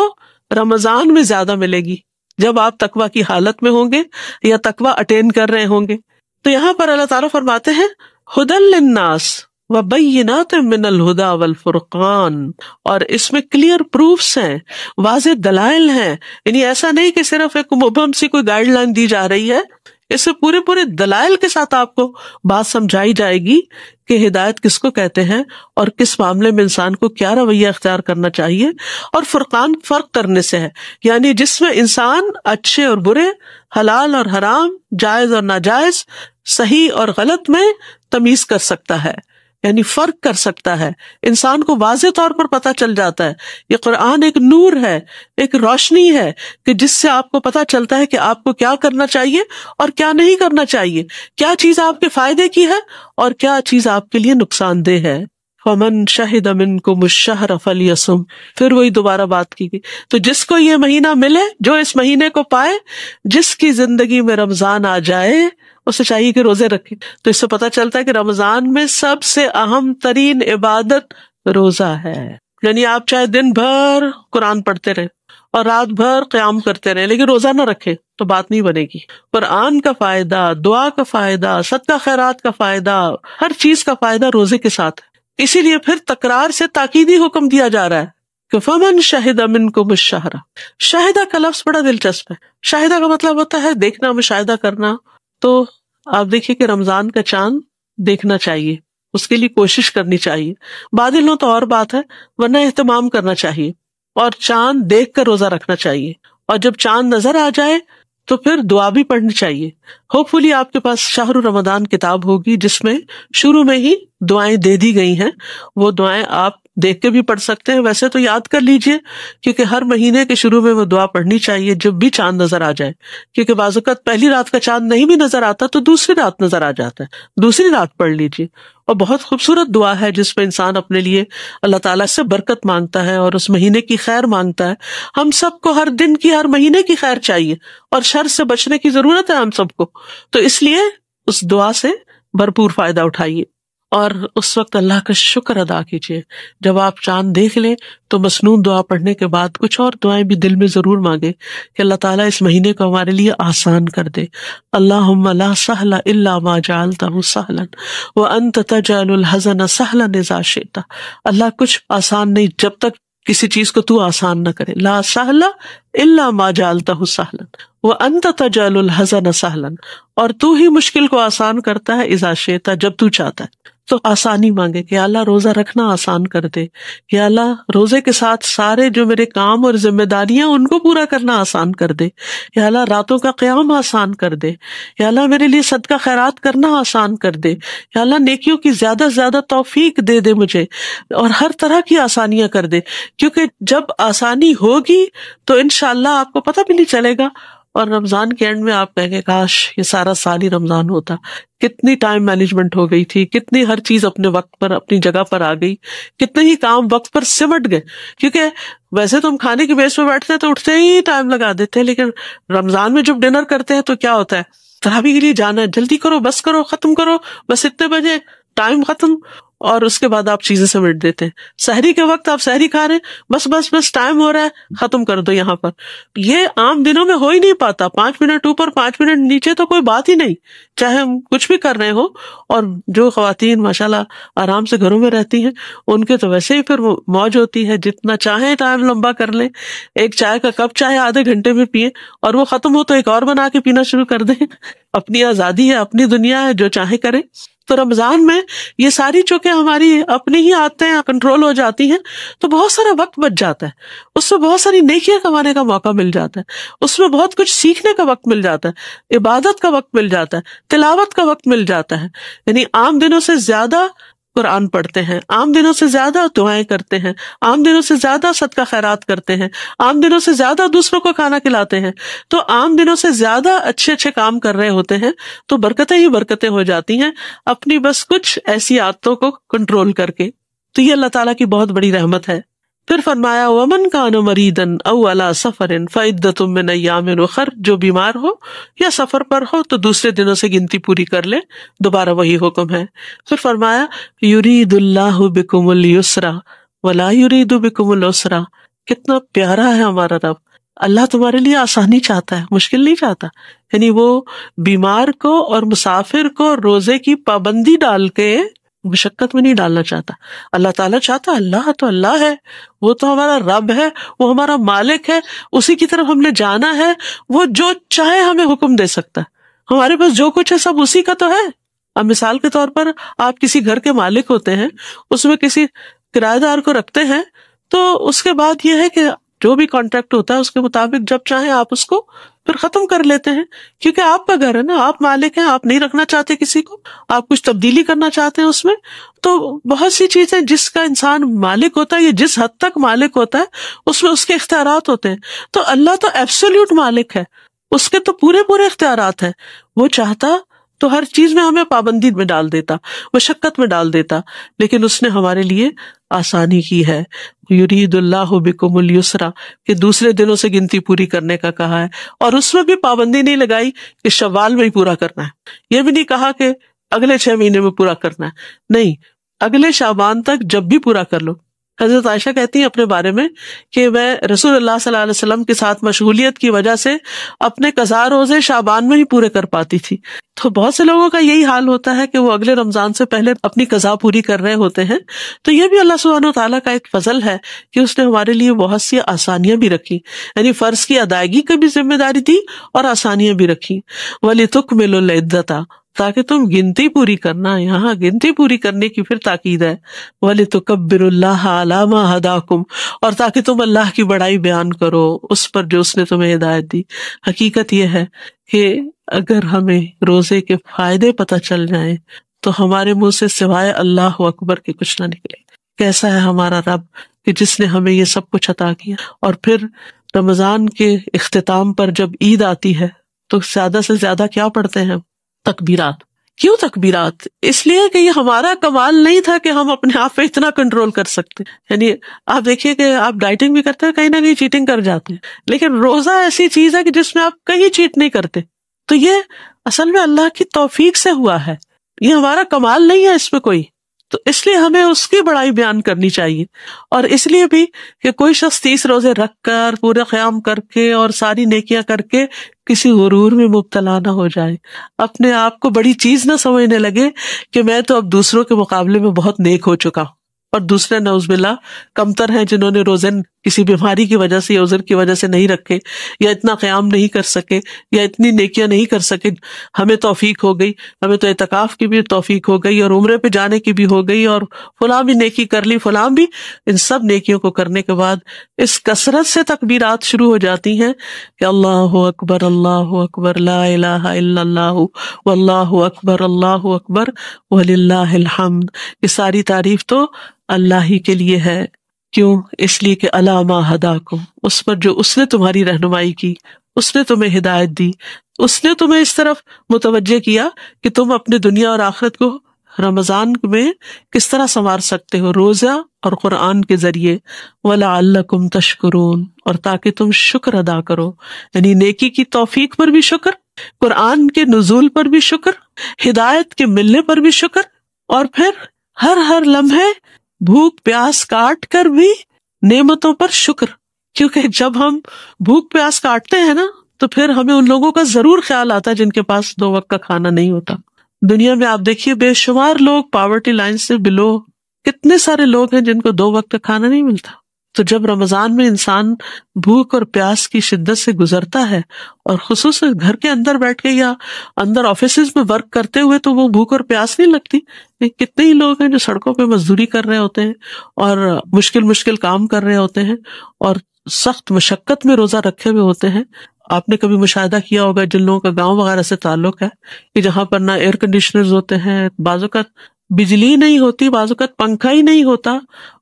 رمضان میں زیادہ ملے گی جب آپ تقویٰ کی حالت میں ہوں گے یا تقویٰ اٹین کر رہے ہوں گے۔ تو یہاں پر اللہ تعالیٰ فرماتے ہیں ھدی للناس وبینات من الھدی والفرقان، اور اس میں کلیئر پروفس ہیں، واضح دلائل ہیں، یعنی ایسا نہیں کہ صرف ایک مبہم سی کوئی گائیڈ لائن دی جا رہی ہے، اس سے پورے دلائل کے ساتھ آپ کو بات سمجھائی جائے گی کہ ہدایت کس کو کہتے ہیں اور کس معاملے میں انسان کو کیا رویہ اختیار کرنا چاہیے۔ اور فرقان فرق کرنے سے ہے، یعنی جس میں انسان اچھے اور برے، حلال اور حرام، جائز اور ناجائز، صحیح اور غلط میں تمیز کر سکتا ہے، یعنی فرق کر سکتا ہے، انسان کو واضح طور پر پتہ چل جاتا ہے۔ یہ قرآن ایک نور ہے، ایک روشنی ہے کہ جس سے آپ کو پتہ چلتا ہے کہ آپ کو کیا کرنا چاہیے اور کیا نہیں کرنا چاہیے، کیا چیز آپ کے فائدے کی ہے اور کیا چیز آپ کے لیے نقصان دہ ہے۔ فَمَن شَهِدَ مِنْكُمُ الشَّهْرَ فَلْيَصُمْ، پھر وہی دوبارہ بات کی گئی، تو جس کو یہ مہینہ ملے، جو اس مہینے کو پائے، جس کی زندگی میں رمضان آ جائے، اسے چاہیے کہ روزے رکھے۔ تو اس سے پتہ چلتا ہے کہ رمضان میں سب سے اہم ترین عبادت روزہ ہے، یعنی آپ چاہے دن بھر قرآن پڑھتے رہے اور رات بھر قیام کرتے رہے، لیکن روزہ نہ رکھے تو بات نہیں بنے گی۔ قرآن کا فائدہ، دعا کا فائدہ، صدقہ خیرات کا فائدہ، ہر چیز کا فائدہ روزے کے ساتھ ہے۔ اسی لیے پھر تکرار سے تاکیدی حکم دیا جا رہا ہے کہ فمن شہد منکم الشہر۔ شاہدہ کا لفظ بڑا دلچسپ ہے، شاہدہ کا مطلب ہوتا ہے دیکھنا، مشاہدہ کرنا۔ تو آپ دیکھیے کہ رمضان کا چاند دیکھنا چاہیے، اس کے لیے کوشش کرنی چاہیے، بادل ہو تو اور بات ہے، ورنہ اہتمام کرنا چاہیے، اور چاند دیکھ کر روزہ رکھنا چاہیے، اور جب چاند نظر آ جائے تو پھر دعا بھی پڑھنی چاہیے۔ ہوپ فلی آپ کے پاس شہر رمضان کتاب ہوگی جس میں شروع میں ہی دعائیں دے دی گئی ہیں، وہ دعائیں آپ دیکھ کے بھی پڑھ سکتے ہیں، ویسے تو یاد کر لیجئے، کیونکہ ہر مہینے کے شروع میں وہ دعا پڑھنی چاہیے جب بھی چاند نظر آ جائے، کیونکہ بعض اوقات پہلی رات کا چاند نہیں بھی نظر آتا تو دوسری رات نظر آ جاتا ہے، دوسری رات پڑھ لیجئے۔ اور بہت خوبصورت دعا ہے جس میں انسان اپنے لیے اللہ تعالیٰ سے برکت مانگتا ہے اور اس مہینے کی خیر مانگتا ہے۔ ہم سب کو ہر دن کی، ہر مہینے کی خیر چاہیے اور شر سے بچنے کی ضرورت ہے ہم سب کو، تو اس لیے اس دعا سے بھرپور فائدہ اٹھائیے اور اس وقت اللہ کا شکر ادا کیجیے۔ جب آپ چاند دیکھ لیں تو مسنون دعا پڑھنے کے بعد کچھ اور دعائیں بھی دل میں ضرور مانگے کہ اللہ تعالیٰ اس مہینے کو ہمارے لیے آسان کر دے۔ اللہم لا سہل الا ما جعلتہ سہلا وانت تجعل الحزن سہلا اذا شئت۔ اللہ کچھ آسان نہیں جب تک کسی چیز کو تو آسان نہ کرے۔ لا سہل الا ما جعلتہ سہلا وانت تجعل الحزن سہلا، اور تو ہی مشکل کو آسان کرتا ہے اذا شئت، جب تو چاہتا ہے۔ تو آسانی مانگے کہ یا اللہ روزہ رکھنا آسان کر دے، یا اللہ روزے کے ساتھ سارے جو میرے کام اور ذمہ داریاں ان کو پورا کرنا آسان کر دے، یا اللہ راتوں کا قیام آسان کر دے، یا اللہ میرے لیے صدقہ خیرات کرنا آسان کر دے، یا اللہ نیکیوں کی زیادہ سے زیادہ توفیق دے دے مجھے، اور ہر طرح کی آسانیاں کر دے، کیونکہ جب آسانی ہوگی تو انشاءاللہ آپ کو پتہ بھی نہیں چلے گا، اور رمضان کے اینڈ میں آپ کہیں گے کاش یہ سارا سال ہی رمضان ہوتا، کتنی ٹائم مینجمنٹ ہو گئی تھی، کتنی ہر چیز اپنے وقت پر اپنی جگہ پر آ گئی، کتنے ہی کام وقت پر سمٹ گئے۔ کیونکہ ویسے تو ہم کھانے کی بیس پہ بیٹھتے ہیں تو اٹھتے ہی ٹائم لگا دیتے ہیں، لیکن رمضان میں جب ڈنر کرتے ہیں تو کیا ہوتا ہے، تراویح کے لیے جانا ہے، جلدی کرو، بس کرو، ختم کرو، بس اتنے بجے ٹائم ختم، اور اس کے بعد آپ چیزیں سمیٹ دیتے ہیں۔ سحری کے وقت آپ سحری کھا رہے ہیں، بس ٹائم ہو رہا ہے، ختم کر دو یہاں پر۔ یہ عام دنوں میں ہو ہی نہیں پاتا، 5 منٹ اوپر 5 منٹ نیچے تو کوئی بات ہی نہیں، چاہے ہم کچھ بھی کر رہے ہو۔ اور جو خواتین ماشاءاللہ آرام سے گھروں میں رہتی ہیں ان کے تو ویسے ہی پھر موج ہوتی ہے، جتنا چاہیں ٹائم لمبا کر لیں، ایک چائے کا کپ چاہے آدھے گھنٹے میں پیئیں، اور وہ ختم ہو تو ایک اور بنا کے پینا شروع کر دیں۔ اپنی آزادی ہے، اپنی دنیا ہے، جو چاہے کریں۔ تو رمضان میں یہ ساری چونکہ ہماری اپنی ہی عادتیں کنٹرول ہو جاتی ہیں تو بہت سارا وقت بچ جاتا ہے، اس میں بہت ساری نیکیاں کمانے کا موقع مل جاتا ہے، اس میں بہت کچھ سیکھنے کا وقت مل جاتا ہے، عبادت کا وقت مل جاتا ہے، تلاوت کا وقت مل جاتا ہے۔ یعنی عام دنوں سے زیادہ قرآن پڑھتے ہیں، عام دنوں سے زیادہ دعائیں کرتے ہیں، عام دنوں سے زیادہ صدقہ خیرات کرتے ہیں، عام دنوں سے زیادہ دوسروں کو کھانا کھلاتے ہیں، تو عام دنوں سے زیادہ اچھے کام کر رہے ہوتے ہیں، تو برکتیں ہی برکتیں ہو جاتی ہیں اپنی بس کچھ ایسی عادتوں کو کنٹرول کر کے۔ تو یہ اللہ تعالیٰ کی بہت بڑی رحمت ہے۔ پھر فرمایا وَمَنْ كَانَ مَرِيدًا أَوْ عَلَى سَفَرٍ فَعِدَّةٌ مِّنْ أَيَّامٍ أُخَرَ، جو بیمار ہو یا سفر پر ہو تو دوسرے دنوں سے گنتی پوری کر لے، دوبارہ وہی حکم ہے۔ پھر فرمایا يُرِيدُ اللَّهُ بِكُمُ الْيُسْرَ وَلَا يُرِيدُ بِكُمُ الْعُسْرَ۔ کتنا پیارا ہے ہمارا رب، اللہ تمہارے لیے آسانی چاہتا ہے، مشکل نہیں چاہتا۔ یعنی وہ بیمار کو اور مسافر کو روزے کی پابندی ڈال کے مشقت میں نہیں ڈالنا چاہتا۔ اللہ تعالیٰ چاہتا اللہ تو اللہ ہے، وہ تو ہمارا رب ہے، وہ ہمارا مالک ہے، اسی کی طرف ہم نے جانا ہے، وہ جو چاہے ہمیں حکم دے سکتا ہے، ہمارے پاس جو کچھ ہے سب اسی کا تو ہے۔ اب مثال کے طور پر آپ کسی گھر کے مالک ہوتے ہیں، اس میں کسی کرایہ دار کو رکھتے ہیں، تو اس کے بعد یہ ہے کہ جو بھی کانٹریکٹ ہوتا ہے اس کے مطابق جب چاہیں آپ اس کو پھر ختم کر لیتے ہیں، کیونکہ آپ کا گھر ہے نا، آپ مالک ہیں، آپ نہیں رکھنا چاہتے کسی کو، آپ کچھ تبدیلی کرنا چاہتے ہیں اس میں۔ تو بہت سی چیزیں جس کا انسان مالک ہوتا ہے یا جس حد تک مالک ہوتا ہے اس میں اس کے اختیارات ہوتے ہیں۔ تو اللہ تو ایبسولوٹ مالک ہے، اس کے تو پورے اختیارات ہیں، وہ چاہتا تو ہر چیز میں ہمیں پابندی میں ڈال دیتا، مشقت میں ڈال دیتا، لیکن اس نے ہمارے لیے آسانی کی ہے۔ یرید اللہ بکم الیسر، کہ دوسرے دنوں سے گنتی پوری کرنے کا کہا ہے، اور اس میں بھی پابندی نہیں لگائی کہ شوال میں ہی پورا کرنا ہے، یہ بھی نہیں کہا کہ اگلے 6 مہینے میں پورا کرنا ہے، نہیں، اگلے شعبان تک جب بھی پورا کر لو۔ حضرت عائشہ کہتی ہیں اپنے بارے میں کہ میں رسول اللہ صلی اللہ علیہ وسلم کے ساتھ مشغولیت کی وجہ سے اپنے قضا روزے شعبان میں ہی پورے کر پاتی تھی۔ تو بہت سے لوگوں کا یہی حال ہوتا ہے کہ وہ اگلے رمضان سے پہلے اپنی قضا پوری کر رہے ہوتے ہیں۔ تو یہ بھی اللہ سبحانہ وتعالیٰ کا ایک فضل ہے کہ اس نے ہمارے لیے بہت سی آسانیاں بھی رکھی، یعنی فرض کی ادائیگی کی بھی ذمہ داری دی اور آسانیاں بھی رکھی۔ وَلِتُكْمِلُوا الْعِدَّةَ، تاکہ تم گنتی پوری کرنا، یہاں گنتی پوری کرنے کی پھر تاکید ہے۔ وَلِتُكَبِّرُوا اللَّهَ عَلَىٰ مَا هَدَاكُمْ، اور تاکہ تم اللہ کی بڑائی بیان کرو اس پر جو اس نے تمہیں ہدایت دی۔ حقیقت یہ ہے کہ اگر ہمیں روزے کے فائدے پتہ چل جائیں تو ہمارے منہ سے سوائے اللہ اکبر کے کچھ نہ نکلے۔ کیسا ہے ہمارا رب کہ جس نے ہمیں یہ سب کچھ عطا کیا. اور پھر رمضان کے اختتام پر جب عید آتی ہے تو زیادہ سے زیادہ کیا پڑھتے ہیں؟ تکبیرات. کیوں تکبیرات؟ اس لیے کہ یہ ہمارا کمال نہیں تھا کہ ہم اپنے آپ پہ اتنا کنٹرول کر سکتے. یعنی آپ دیکھیے کہ آپ ڈائٹنگ بھی کرتے ہیں، کہیں نہ کہیں چیٹنگ کر جاتے ہیں، لیکن روزہ ایسی چیز ہے کہ جس میں آپ کہیں چیٹ نہیں کرتے. تو یہ اصل میں اللہ کی توفیق سے ہوا ہے، یہ ہمارا کمال نہیں ہے اس میں کوئی. تو اس لیے ہمیں اس کی بڑائی بیان کرنی چاہیے. اور اس لیے بھی کہ کوئی شخص 30 روزے رکھ کر پورے قیام کر کے اور ساری نیکیاں کر کے کسی غرور میں مبتلا نہ ہو جائے، اپنے آپ کو بڑی چیز نہ سمجھنے لگے کہ میں تو اب دوسروں کے مقابلے میں بہت نیک ہو چکا ہوں اور دوسرے نعوذ باللہ کمتر ہیں جنہوں نے روزے کسی بیماری کی وجہ سے یا عذر کی وجہ سے نہیں رکھے، یا اتنا قیام نہیں کر سکے، یا اتنی نیکیاں نہیں کر سکے. ہمیں توفیق ہو گئی، ہمیں تو اعتکاف کی بھی توفیق ہو گئی اور عمرے پہ جانے کی بھی ہو گئی اور فلاں بھی نیکی کر لی، فلاں بھی. ان سب نیکیوں کو کرنے کے بعد اس کثرت سے تکبیرات شروع ہو جاتی ہیں کہ اللہ اکبر لا الہ الا اللہ واللہ اکبر وللہ الحمد. یہ ساری تعریف تو اللہ ہی کے لیے ہے. کیوں؟ اس لیے کہ الا ما ہداکم، اس پر جو اس نے تمہاری رہنمائی کی، اس نے تمہیں ہدایت دی، اس نے تمہیں اس طرف متوجہ کیا کہ تم اپنے دنیا اور آخرت کو رمضان میں کس طرح سنوار سکتے ہو، روزہ اور قرآن کے ذریعے. وَلَعَلَّكُمْ تَشْكُرُونَ، اور تاکہ تم شکر ادا کرو. یعنی نیکی کی توفیق پر بھی شکر، قرآن کے نزول پر بھی شکر، ہدایت کے ملنے پر بھی شکر، اور پھر ہر لمحے بھوک پیاس کاٹ کر بھی نعمتوں پر شکر. کیونکہ جب ہم بھوک پیاس کاٹتے ہیں نا تو پھر ہمیں ان لوگوں کا ضرور خیال آتا ہے جن کے پاس 2 وقت کا کھانا نہیں ہوتا. دنیا میں آپ دیکھیے بے شمار لوگ پاورٹی لائن سے بلو، کتنے سارے لوگ ہیں جن کو 2 وقت کا کھانا نہیں ملتا. تو جب رمضان میں انسان بھوک اور پیاس کی شدت سے گزرتا ہے، اور خصوصاً گھر کے اندر بیٹھ کے یا اندر آفیسز میں ورک کرتے ہوئے، تو وہ بھوک اور پیاس نہیں لگتی. کتنے ہی لوگ ہیں جو سڑکوں پہ مزدوری کر رہے ہوتے ہیں اور مشکل کام کر رہے ہوتے ہیں اور سخت مشقت میں روزہ رکھے ہوئے ہوتے ہیں. آپ نے کبھی مشاہدہ کیا ہوگا جن لوگوں کا گاؤں وغیرہ سے تعلق ہے کہ جہاں پر نہ ایئر کنڈیشنرز ہوتے ہیں، بعض اوقات بجلی نہیں ہوتی، بعض اوقات پنکھا ہی نہیں ہوتا،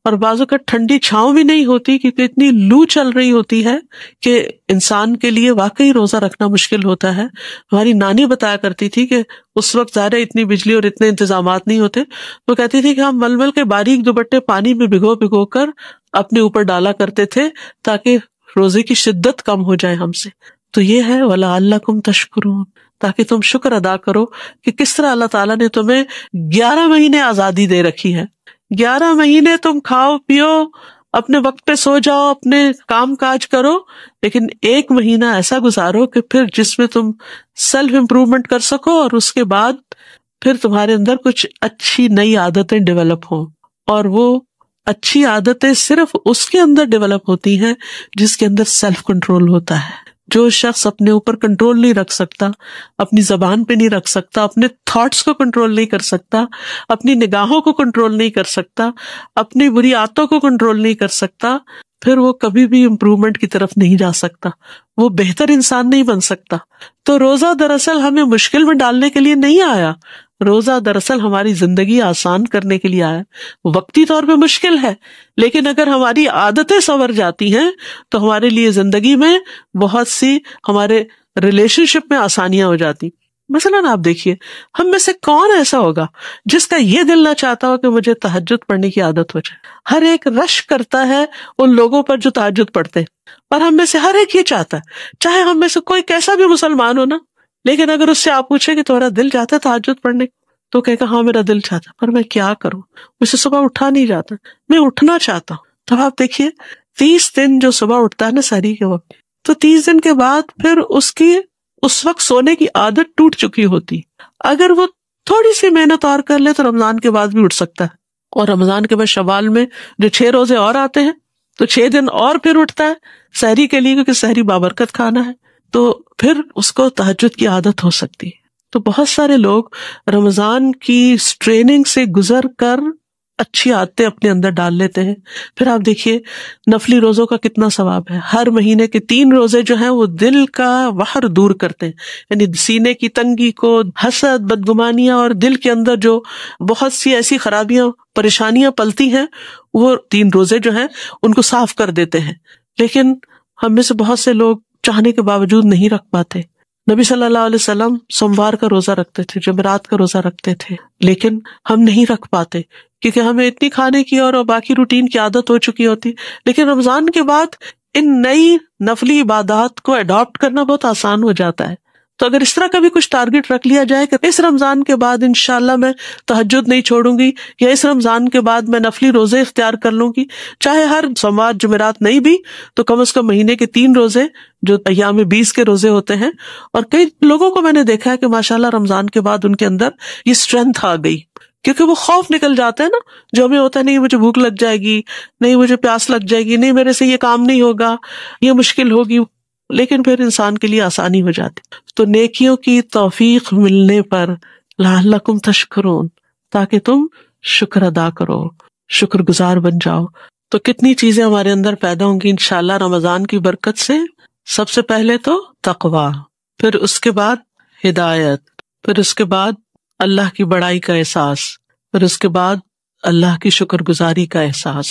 اور بعض اوقات ٹھنڈی چھاؤں بھی نہیں ہوتی کیونکہ اتنی لو چل رہی ہوتی ہے کہ انسان کے لیے واقعی روزہ رکھنا مشکل ہوتا ہے. ہماری نانی بتایا کرتی تھی کہ اس وقت ظاہر اتنی بجلی اور اتنے انتظامات نہیں ہوتے، تو کہتی تھی کہ ہم مل کے باریک دوپٹے پانی میں بھگو کر اپنے اوپر ڈالا کرتے تھے تاکہ روزے کی شدت کم ہو جائے ہم سے. تو یہ ہے وَلَعَلَّكُمْ تَشْكُرُونَ، تاکہ تم شکر ادا کرو کہ کس طرح اللہ تعالیٰ نے تمہیں 11 مہینے آزادی دے رکھی ہے. 11 مہینے تم کھاؤ پیو، اپنے وقت پہ سو جاؤ، اپنے کام کاج کرو، لیکن 1 مہینہ ایسا گزارو کہ پھر جس میں تم سیلف امپروومنٹ کر سکو، اور اس کے بعد پھر تمہارے اندر کچھ اچھی نئی عادتیں ڈیولپ ہوں. اور وہ اچھی عادتیں صرف اس کے اندر ڈیولپ ہوتی ہیں جس کے اندر سیلف کنٹرول ہوتا ہے. جو شخص اپنے اوپر کنٹرول نہیں رکھ سکتا، اپنی زبان پہ نہیں رکھ سکتا، اپنے تھاٹس کو کنٹرول نہیں کر سکتا، اپنی نگاہوں کو کنٹرول نہیں کر سکتا، اپنی بری عادتوں کو کنٹرول نہیں کر سکتا، پھر وہ کبھی بھی امپروومنٹ کی طرف نہیں جا سکتا، وہ بہتر انسان نہیں بن سکتا. تو روزہ دراصل ہمیں مشکل میں ڈالنے کے لیے نہیں آیا، روزہ دراصل ہماری زندگی آسان کرنے کے لیے آیا. وقتی طور پہ مشکل ہے، لیکن اگر ہماری عادتیں سنور جاتی ہیں تو ہمارے لیے زندگی میں بہت سی، ہمارے ریلیشن شپ میں آسانیاں ہو جاتی. مثلاً آپ دیکھیے، ہم میں سے کون ایسا ہوگا جس کا یہ دل نہ چاہتا ہو کہ مجھے تہجد پڑھنے کی عادت ہو جائے. ہر ایک رش کرتا ہے ان لوگوں پر جو تہجد پڑھتے ہیں، اور ہم میں سے ہر ایک یہ چاہتا ہے، چاہے ہم میں سے کوئی کیسا بھی مسلمان ہو نا، لیکن اگر اس سے آپ پوچھیں کہ تمہارا دل چاہتا ہے تہجد پڑھنے، تو کہے گا ہاں میرا دل چاہتا ہے، پر میں کیا کروں، مجھ سے صبح اٹھا نہیں جاتا، میں اٹھنا چاہتا ہوں. تو آپ دیکھیے 30 دن جو صبح اٹھتا ہے نا سحری کے وقت، تو 30 دن کے بعد پھر اس کی اس وقت سونے کی عادت ٹوٹ چکی ہوتی. اگر وہ تھوڑی سی محنت اور کر لے تو رمضان کے بعد بھی اٹھ سکتا ہے. اور رمضان کے بعد شوال میں جو 6 روزے اور آتے ہیں تو 6 دن اور پھر اٹھتا ہے سحری کے لیے، کیونکہ سحری بابرکت کھانا ہے، تو پھر اس کو تہجد کی عادت ہو سکتی ہے. تو بہت سارے لوگ رمضان کی ٹریننگ سے گزر کر اچھی عادتیں اپنے اندر ڈال لیتے ہیں. پھر آپ دیکھیے نفلی روزوں کا کتنا ثواب ہے. ہر مہینے کے 3 روزے جو ہیں وہ دل کا وحر دور کرتے ہیں، یعنی سینے کی تنگی کو، حسد، بدگمانیاں اور دل کے اندر جو بہت سی ایسی خرابیاں پریشانیاں پلتی ہیں وہ 3 روزے جو ہیں ان کو صاف کر دیتے ہیں. لیکن ہم میں سے بہت سے لوگ چاہنے کے باوجود نہیں رکھ پاتے. نبی صلی اللہ علیہ وسلم سوموار کا روزہ رکھتے تھے، جمعرات کا روزہ رکھتے تھے، لیکن ہم نہیں رکھ پاتے کیونکہ ہمیں اتنی کھانے کی اور باقی روٹین کی عادت ہو چکی ہوتی. لیکن رمضان کے بعد ان نئی نفلی عبادات کو اڈاپٹ کرنا بہت آسان ہو جاتا ہے. تو اگر اس طرح کا بھی کچھ ٹارگٹ رکھ لیا جائے کہ اس رمضان کے بعد انشاءاللہ میں تہجد نہیں چھوڑوں گی، یا اس رمضان کے بعد میں نفلی روزے اختیار کر لوں گی، چاہے ہر سوموار جمعرات نہیں بھی تو کم از کم مہینے کے 3 روزے جو ایام 20 کے روزے ہوتے ہیں. اور کئی لوگوں کو میں نے دیکھا ہے کہ ماشاءاللہ رمضان کے بعد ان کے اندر یہ اسٹرینتھ آ گئی، کیونکہ وہ خوف نکل جاتا ہے نا جو ہمیں ہوتا ہے، نہیں مجھے بھوک لگ جائے گی، نہیں مجھے پیاس لگ جائے گی، نہیں میرے سے یہ کام نہیں ہوگا، یہ مشکل ہوگی. لیکن پھر انسان کے لیے آسانی ہو جاتی. تو نیکیوں کی توفیق ملنے پر لعلکم تشکرون، تاکہ تم شکر ادا کرو، شکر گزار بن جاؤ. تو کتنی چیزیں ہمارے اندر پیدا ہوں گی انشاءاللہ رمضان کی برکت سے. سب سے پہلے تو تقویٰ، پھر اس کے بعد ہدایت، پھر اس کے بعد اللہ کی بڑائی کا احساس، پھر اس کے بعد اللہ کی شکر گزاری کا احساس،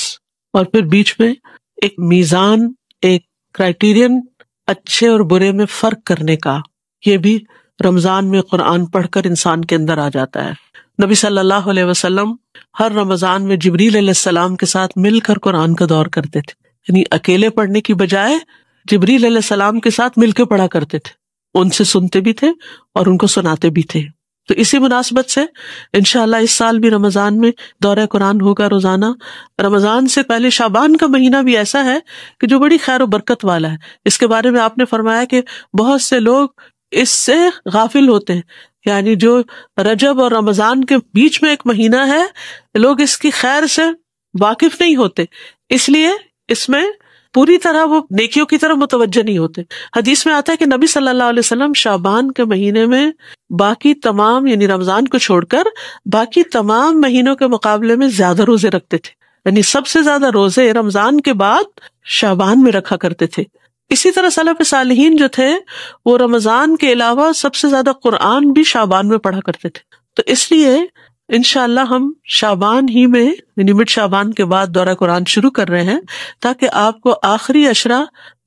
اور پھر بیچ میں ایک میزان، ایک کرائیٹیرین اچھے اور برے میں فرق کرنے کا. یہ بھی رمضان میں قرآن پڑھ کر انسان کے اندر آ جاتا ہے. نبی صلی اللہ علیہ وسلم ہر رمضان میں جبریل علیہ السلام کے ساتھ مل کر قرآن کا دور کرتے تھے، یعنی اکیلے پڑھنے کی بجائے جبریل علیہ السلام کے ساتھ مل کے پڑھا کرتے تھے. ان سے سنتے بھی تھے اور ان کو سناتے بھی تھے. تو اسی مناسبت سے انشاءاللہ اس سال بھی رمضان میں دورہ قرآن ہوگا روزانہ. رمضان سے پہلے شعبان کا مہینہ بھی ایسا ہے کہ جو بڑی خیر و برکت والا ہے. اس کے بارے میں آپ نے فرمایا کہ بہت سے لوگ اس سے غافل ہوتے ہیں، یعنی جو رجب اور رمضان کے بیچ میں ایک مہینہ ہے، لوگ اس کی خیر سے واقف نہیں ہوتے، اس لیے اس میں پوری طرح وہ نیکیوں کی طرف متوجہ نہیں ہوتے. حدیث میں آتا ہے کہ نبی صلی اللہ علیہ وسلم شعبان کے مہینے میں باقی تمام، یعنی رمضان کو چھوڑ کر باقی تمام مہینوں کے مقابلے میں زیادہ روزے رکھتے تھے، یعنی سب سے زیادہ روزے رمضان کے بعد شعبان میں رکھا کرتے تھے. اسی طرح سلف صالحین جو تھے وہ رمضان کے علاوہ سب سے زیادہ قرآن بھی شعبان میں پڑھا کرتے تھے. تو اس لیے انشاءاللہ ہم شعبان ہی میں، یعنی مڈ شعبان کے بعد دورہ قرآن شروع کر رہے ہیں، تاکہ آپ کو آخری عشرہ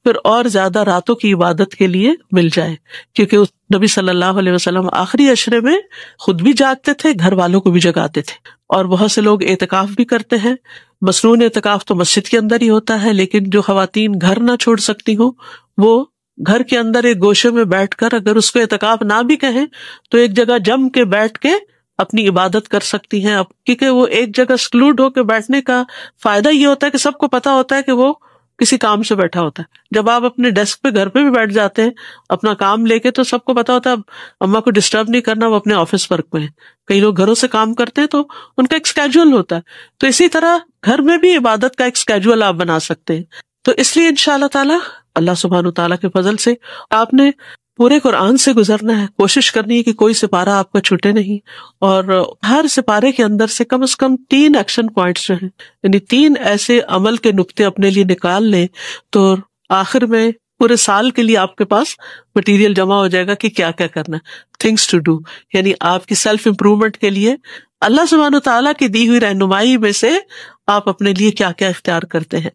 پھر اور زیادہ راتوں کی عبادت کے لیے مل جائے. کیونکہ نبی صلی اللہ علیہ وسلم آخری عشرے میں خود بھی جاگتے تھے، گھر والوں کو بھی جگاتے تھے. اور بہت سے لوگ اعتکاف بھی کرتے ہیں. مصنون اعتکاف تو مسجد کے اندر ہی ہوتا ہے، لیکن جو خواتین گھر نہ چھوڑ سکتی ہوں وہ گھر کے اندر ایک گوشے میں بیٹھ کر، اگر اس کو اعتکاف نہ بھی کہیں تو ایک جگہ جم کے بیٹھ کے اپنی عبادت کر سکتی ہیں. کیونکہ وہ ایک جگہ سکلوڈ ہو کے بیٹھنے کا فائدہ یہ ہوتا ہے کہ سب کو پتا ہوتا ہے کہ وہ کسی کام سے بیٹھا ہوتا ہے. جب آپ اپنے ڈیسک پہ گھر پہ بھی بیٹھ جاتے ہیں اپنا کام لے کے، تو سب کو پتا ہوتا ہے اب اماں کو ڈسٹرب نہیں کرنا، وہ اپنے آفس ورک میں ہیں. کئی لوگ گھروں سے کام کرتے ہیں تو ان کا ایک اسکیجول ہوتا ہے. تو اسی طرح گھر میں بھی عبادت کا ایک اسکیجول آپ بنا سکتے ہیں. تو اس لیے انشاءاللہ تعالی اللہ سبحانہ تعالیٰ کے فضل سے آپ نے پورے قرآن سے گزرنا ہے. کوشش کرنی ہے کہ کوئی سپارہ آپ کا چھوٹے نہیں، اور ہر سپارے کے اندر سے کم از کم 3 ایکشن پوائنٹس جو ہیں، یعنی 3 ایسے عمل کے نقطے اپنے لیے نکال لیں، تو آخر میں پورے سال کے لیے آپ کے پاس مٹیریل جمع ہو جائے گا کہ کیا کیا کرنا ہے. تھنگس ٹو ڈو، یعنی آپ کی سیلف امپروومنٹ کے لیے اللہ سبحانہ تعالیٰ کی دی ہوئی رہنمائی میں سے آپ اپنے لیے کیا کیا اختیار کرتے ہیں.